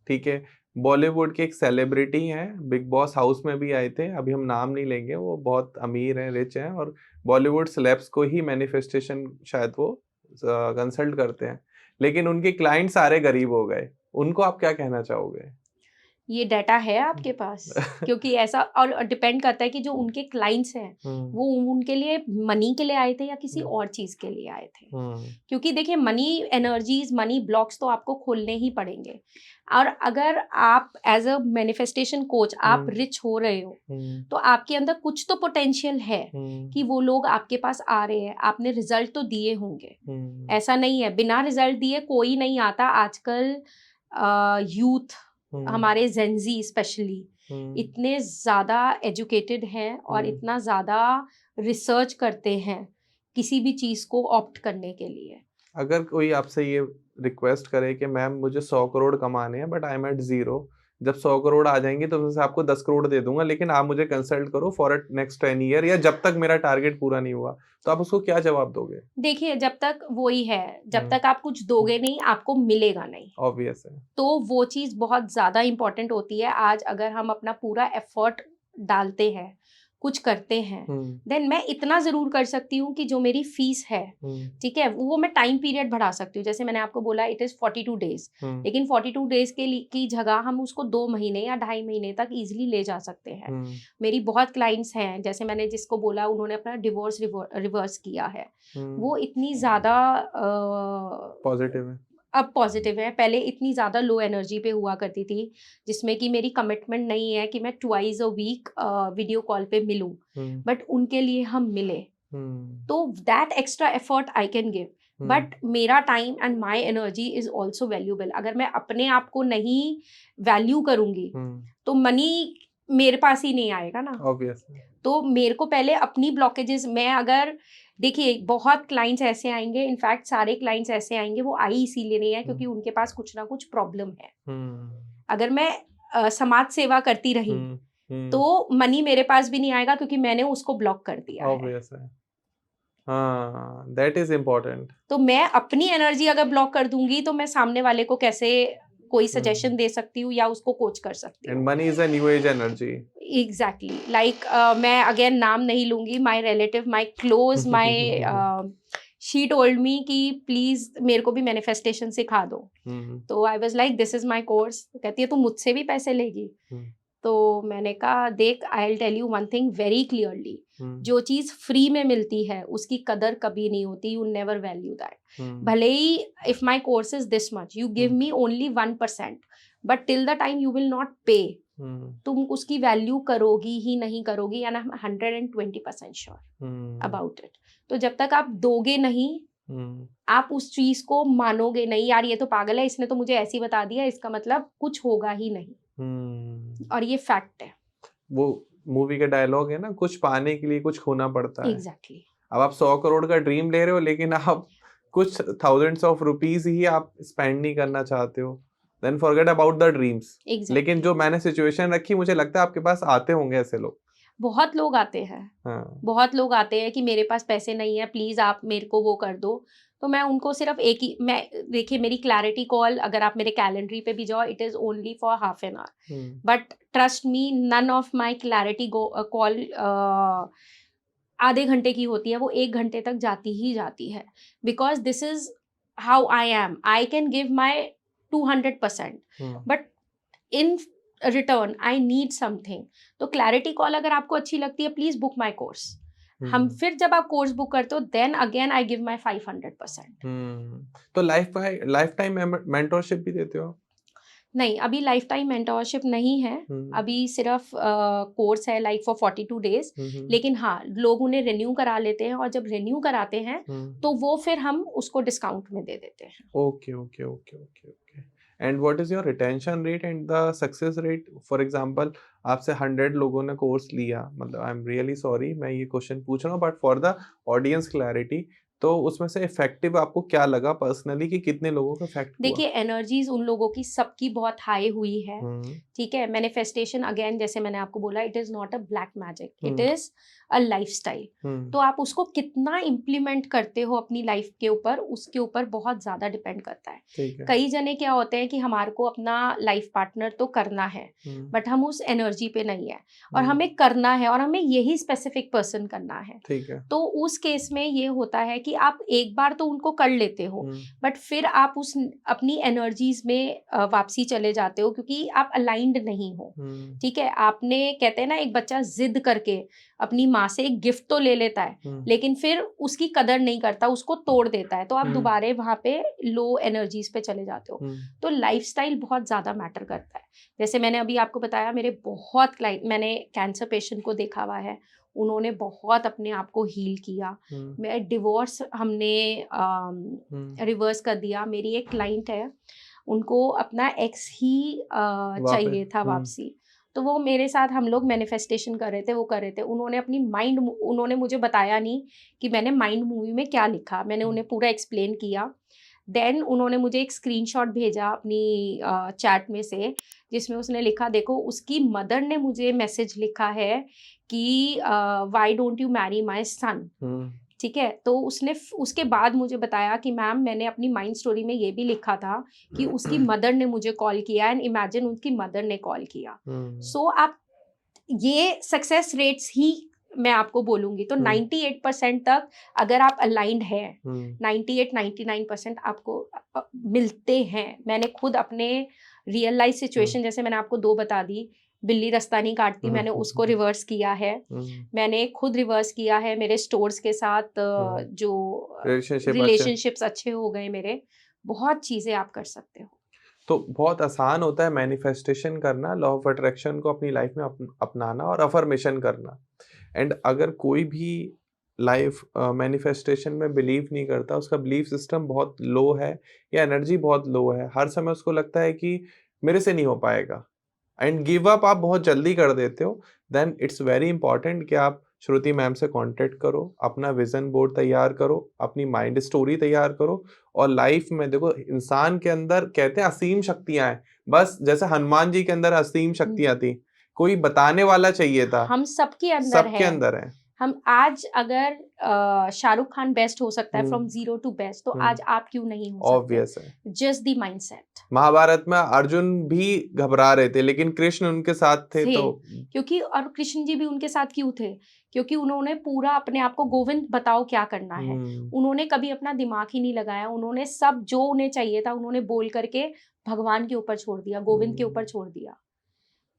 ठीक है, बॉलीवुड के एक सेलिब्रिटी हैं, बिग बॉस हाउस में भी आए थे, अभी हम नाम नहीं लेंगे, वो बहुत अमीर हैं, रिच हैं, और बॉलीवुड सेलेब्स को ही मैनिफेस्टेशन शायद वो कंसल्ट करते हैं, लेकिन उनके क्लाइंट सारे गरीब हो गए। उनको आप क्या कहना चाहोगे? ये डाटा है आपके पास? क्योंकि ऐसा, और डिपेंड करता है कि जो उनके क्लाइंट्स हैं वो उनके लिए मनी के लिए आए थे या किसी और चीज के लिए आए थे। क्योंकि देखिए मनी एनर्जीज, मनी ब्लॉक्स तो आपको खोलने ही पड़ेंगे, और अगर आप एज अ मैनिफेस्टेशन कोच आप रिच हो रहे हो तो आपके अंदर कुछ तो पोटेंशियल है कि वो लोग आपके पास आ रहे हैं, आपने रिजल्ट तो दिए होंगे। ऐसा नहीं है बिना रिजल्ट दिए कोई नहीं आता। आजकल यूथ, हमारे जेंजी स्पेशली इतने ज़्यादा एजुकेटेड हैं और इतना ज़्यादा रिसर्च करते हैं किसी भी चीज़ को ऑप्ट करने के लिए। अगर कोई आपसे ये रिक्वेस्ट करे कि मैम मुझे 100 करोड़ कमाने हैं but I am at zero, जब 100 करोड़ आ जाएंगे तो उसमें से आपको 10 करोड़ दे दूंगा, लेकिन आप मुझे कंसल्ट करो फॉर नेक्स्ट 10 ईयर, या जब तक मेरा टारगेट पूरा नहीं हुआ, तो आप उसको क्या जवाब दोगे? देखिए जब तक वही है, जब तक आप कुछ दोगे नहीं आपको मिलेगा नहीं, ऑब्वियस है। तो वो चीज़ बहुत ज़्यादा इंपॉर्टेंट होती है। आज अगर हम अपना पूरा एफर्ट डालते हैं, कुछ करते हैं, देन मैं इतना ज़रूर कर सकती हूँ कि जो मेरी फीस है, ठीक है, वो मैं टाइम पीरियड बढ़ा सकती हूँ। जैसे मैंने आपको बोला इट इज़ 42 डेज, लेकिन 42 डेज की जगह हम उसको 2 महीने या 2.5 महीने तक इजीली ले जा सकते हैं। मेरी बहुत क्लाइंट्स हैं, जैसे मैंने जिसको बोला उन्होंने अपना डिवोर्स रिवर्स किया है, वो इतनी ज़्यादा पॉजिटिव है, अब पॉजिटिव है। पहले इतनी ज़्यादा लो एनर्जी पे हुआ करती थी जिसमें कि मेरी कमिटमेंट नहीं है कि मैं twice a week video call पे मिलूं, बट उनके लिए हम मिले, तो that extra effort I can give, but मेरा time and my energy is also valuable. अगर मैं अपने आप को नहीं वैल्यू करूंगी तो मनी मेरे पास ही नहीं आएगा ना। ऑब्वियसली। तो मेरे को पहले अपनी ब्लॉकेजेस, मैं अगर देखिए बहुत क्लाइंट्स ऐसे आएंगे, इनफैक्ट सारे क्लाइंट्स ऐसे आएंगे, वो आई इसीलिए नहीं है क्योंकि उनके पास कुछ ना कुछ प्रॉब्लम है। अगर मैं समाज सेवा करती रही तो मनी मेरे पास भी नहीं आएगा क्योंकि मैंने उसको ब्लॉक कर दिया है। हाँ, that is important। तो मैं अपनी एनर्जी अगर ब्लॉक कर दूंगी तो मैं सामने वाले को कैसे कोई सजेशन दे सकती हूँ या उसको कोच कर सकती हूँ। And money is a new age energy। Exactly like मैं अगेन नाम नहीं लूंगी, my relative, my close, my she told me कि प्लीज मेरे को भी मैनिफेस्टेशन सिखा दो। तो I was like this is my course. कहती है तू मुझसे भी पैसे लेगी? तो मैंने कहा देख, I will tell you one thing very clearly, जो चीज फ्री में मिलती है उसकी कदर कभी नहीं होती, यू नेवर वैल्यू दैट। भले ही if my course is this much, you give me only 1%, but till the time you will not pay, तुम उसकी वैल्यू करोगी ही नहीं करोगी, and I am 120% sure about it. तो जब तक आप दोगे नहीं, आप उस चीज को मानोगे नहीं, यार ये तो पागल है, इसने तो मुझे ऐसे ही बता दिया, इसका मतलब कुछ होगा ही नहीं। और ये फैक्ट है। वो मूवी का डायलॉग है ना, कुछ पाने के लिए कुछ खोना पड़ता है। एग्जैक्टली। अब आप 100 करोड़ का ड्रीम ले रहे हो, लेकिन आप कुछ थाउजेंड्स ऑफ रुपीस ही आप स्पेंड नहीं करना चाहते हो, then forget about the dreams. लेकिन जो मैंने सिचुएशन रखी, मुझे लगता है आपके पास आते होंगे ऐसे लोग। बहुत लोग आते हैं। हाँ। बहुत लोग आते हैं कि मेरे पास पैसे नहीं है, प्लीज आप मेरे को वो कर दो। तो मैं उनको सिर्फ एक ही, मैं देखिए मेरी क्लैरिटी कॉल अगर आप मेरे कैलेंडर पे भी जाओ, it is only for half an hour, but trust me, none of my clarity call आधे घंटे की होती है, वो 1 घंटे तक जाती ही जाती है। Because this is how I am, I can give my 200%, but in return I need something. तो क्लैरिटी कॉल अगर आपको अच्छी लगती है, प्लीज बुक माई कोर्स। हम फिर जब आप कोर्स बुक करते हो, then again I give my 500%। तो लाइफ टाइम मेंटोरशिप भी देते हो? नहीं, अभी लाइफ टाइम मेंटोरशिप नहीं है। अभी सिर्फ कोर्स है लाइक फॉर 42 डेज। लेकिन हाँ, लोग उन्हें रिन्यू करा लेते हैं, और जब रिन्यू कराते हैं तो वो फिर हम उसको डिस्काउंट में दे देते हैं। Okay okay okay okay okay. And what is your retention rate and the success rate? For example, आपसे 100 लोगों ने कोर्स लिया, मतलब आई एम रियली सॉरी मैं ये क्वेश्चन पूछ रहा हूँ, but for the audience clarity, तो उसमें से इफेक्टिव आपको क्या लगा पर्सनली, कि कितने लोगों का इफेक्ट हुआ? देखिए, एनर्जीज उन लोगों की सबकी बहुत हाई हुई है। ठीक है, मैनिफेस्टेशन अगेन जैसे मैंने आपको बोला, it is not a black magic, it is a lifestyle. तो आप उसको कितना इम्प्लीमेंट करते हो अपनी लाइफ के ऊपर, उसके ऊपर बहुत ज्यादा डिपेंड करता है। कई जने क्या होते हैं कि हमारे को अपना लाइफ पार्टनर तो करना है, बट हम उस एनर्जी पे नहीं है, और हमें करना है, और हमें यही स्पेसिफिक पर्सन करना है। ठीक है। तो उस केस में ये होता है कि आप एक बार तो उनको कर लेते हो, बट फिर आप उस अपनी एनर्जीज में वापसी चले जाते हो, क्योंकि आप अलाइंड नहीं हो। ठीक है, आपने, कहते हैं ना, एक बच्चा जिद करके अपनी माँ से एक गिफ्ट तो ले लेता है, लेकिन फिर उसकी कदर नहीं करता, उसको तोड़ देता है, तो आप दोबारा वहां पे लो एनर्जीज पे चले जाते हो। तो लाइफस्टाइल बहुत ज्यादा मैटर करता है। जैसे मैंने अभी आपको बताया, मेरे बहुत क्लाइंट, मैंने कैंसर पेशेंट को देखा हुआ है, उन्होंने बहुत अपने आप को हील किया। मैं डिवोर्स हमने रिवर्स कर दिया। मेरी एक क्लाइंट है, उनको अपना एक्स ही चाहिए था वापसी। तो वो मेरे साथ, हम लोग मैनिफेस्टेशन कर रहे थे, वो कर रहे थे, उन्होंने अपनी माइंड, उन्होंने मुझे बताया नहीं कि मैंने माइंड मूवी में क्या लिखा, मैंने उन्हें पूरा एक्सप्लेन किया। देन उन्होंने मुझे एक स्क्रीनशॉट भेजा अपनी चैट में से, जिसमें उसने लिखा, देखो उसकी मदर ने मुझे मैसेज लिखा है कि why don't you Mary my son. ठीक है, तो उसने उसके बाद मुझे बताया कि मैम, मैंने अपनी माइंड स्टोरी में ये भी लिखा था कि उसकी मदर ने मुझे कॉल किया, एंड इमेजिन उनकी मदर ने कॉल किया। सो आप ये सक्सेस रेट्स ही मैं आपको बोलूंगी, तो 98% तक अगर आप अलाइंड है, 98-99% आपको मिलते हैं। मैंने खुद अपने रियल लाइफ सिचुएशन, जैसे मैंने आपको 2 बता दी, बिल्ली रास्ता नहीं काटती, मैंने उसको रिवर्स किया है। मैंने खुद रिवर्स किया है, मेरे स्टोर्स के साथ जो रिलेशनशिप्स अच्छे हो गए मेरे। बहुत चीजें आप कर सकते हो। तो बहुत आसान होता है मैनिफेस्टेशन करना, लॉ ऑफ अट्रैक्शन को अपनी लाइफ में अपनाना और अफर्मेशन करना। एंड अगर कोई भी लाइफ मैनिफेस्टेशन में बिलीव नहीं करता, उसका बिलीफ सिस्टम बहुत लो है या एनर्जी बहुत लो है, हर समय उसको लगता है कि मेरे से नहीं हो पाएगा, एंड गिव अप आप बहुत जल्दी कर देते हो, देन इट्स वेरी इंपॉर्टेंट कि आप श्रुति मैम से कांटेक्ट करो, अपना विजन बोर्ड तैयार करो, अपनी माइंड स्टोरी तैयार करो। और लाइफ में देखो, इंसान के अंदर कहते हैं असीम शक्तियां हैं, बस जैसे हनुमान जी के अंदर असीम शक्तियां थी, कोई बताने वाला चाहिए था। हम सबके अंदर सबके अंदर है। हम आज अगर शाहरुख खान बेस्ट हो सकता है फ्रॉम 0 to बेस्ट, तो आज आप क्यों नहीं हो सकते? ऑब्वियस है। Just the mindset. महाभारत में अर्जुन भी घबरा रहे थे, लेकिन कृष्ण उनके साथ थे। तो क्योंकि, और कृष्ण जी भी उनके साथ क्यों थे? क्योंकि उन्होंने पूरा अपने आप को, गोविंद बताओ क्या करना है, उन्होंने कभी अपना दिमाग ही नहीं लगाया। उन्होंने सब जो उन्हें चाहिए था, उन्होंने बोल करके भगवान के ऊपर छोड़ दिया, गोविंद के ऊपर छोड़ दिया।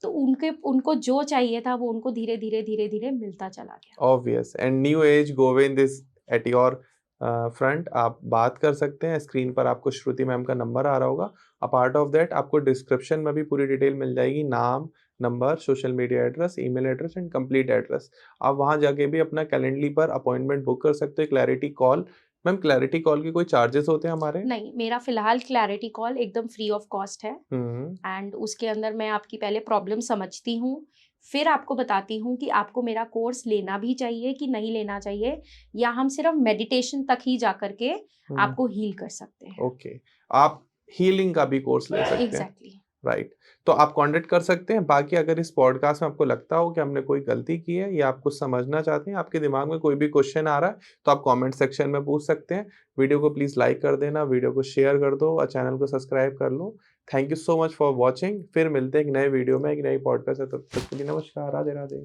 तो उनको जो चाहिए था, वो उनको धीरे धीरे धीरे धीरे मिलता चला गया। Obvious. And new age Govind is at your front. आप बात कर सकते हैं, स्क्रीन पर आपको श्रुति मैम का नंबर आ रहा होगा। अपार्ट ऑफ दैट, आपको डिस्क्रिप्शन में भी पूरी डिटेल मिल जाएगी, नाम, number, social media address, email address and complete address. आप वहाँ जाके भी अपना कैलेंडली पर अपॉइंटमेंट बुक कर सकते हो। Clarity call, ma'am clarity call के कोई चार्जेस होते हैं हमारे? नहीं, मेरा फ़िलहाल क्लैरिटी कॉल एकदम फ्री ऑफ कॉस्ट है हुँ, एंड उसके अंदर मैं आपकी पहले प्रॉब्लम समझती हूँ, फिर आपको बताती हूँ कि आपको मेरा कोर्स लेना भी चाहिए कि नहीं लेना चाहिए या हम सिर्फ़ मेडिटेशन तक ही जा कर के हुँ, आपको हील कर सकते हैं। ओके। आप हीलिंग का भी कोर्स ले सकते हैं, एग्ज़ैक्टली। राइट। तो आप कॉन्टैक्ट कर सकते हैं। बाकी अगर इस पॉडकास्ट में आपको लगता हो कि हमने कोई गलती की है या आप कुछ समझना चाहते हैं, आपके दिमाग में कोई भी क्वेश्चन आ रहा है, तो आप कमेंट सेक्शन में पूछ सकते हैं। वीडियो को प्लीज़ लाइक कर देना, वीडियो को शेयर कर दो और चैनल को सब्सक्राइब कर लो। Thank you so much for watching. फिर मिलते हैं एक नए वीडियो में, एक नई पॉडकास्ट से। तब तक के लिए नमस्कार, राधे-राधे।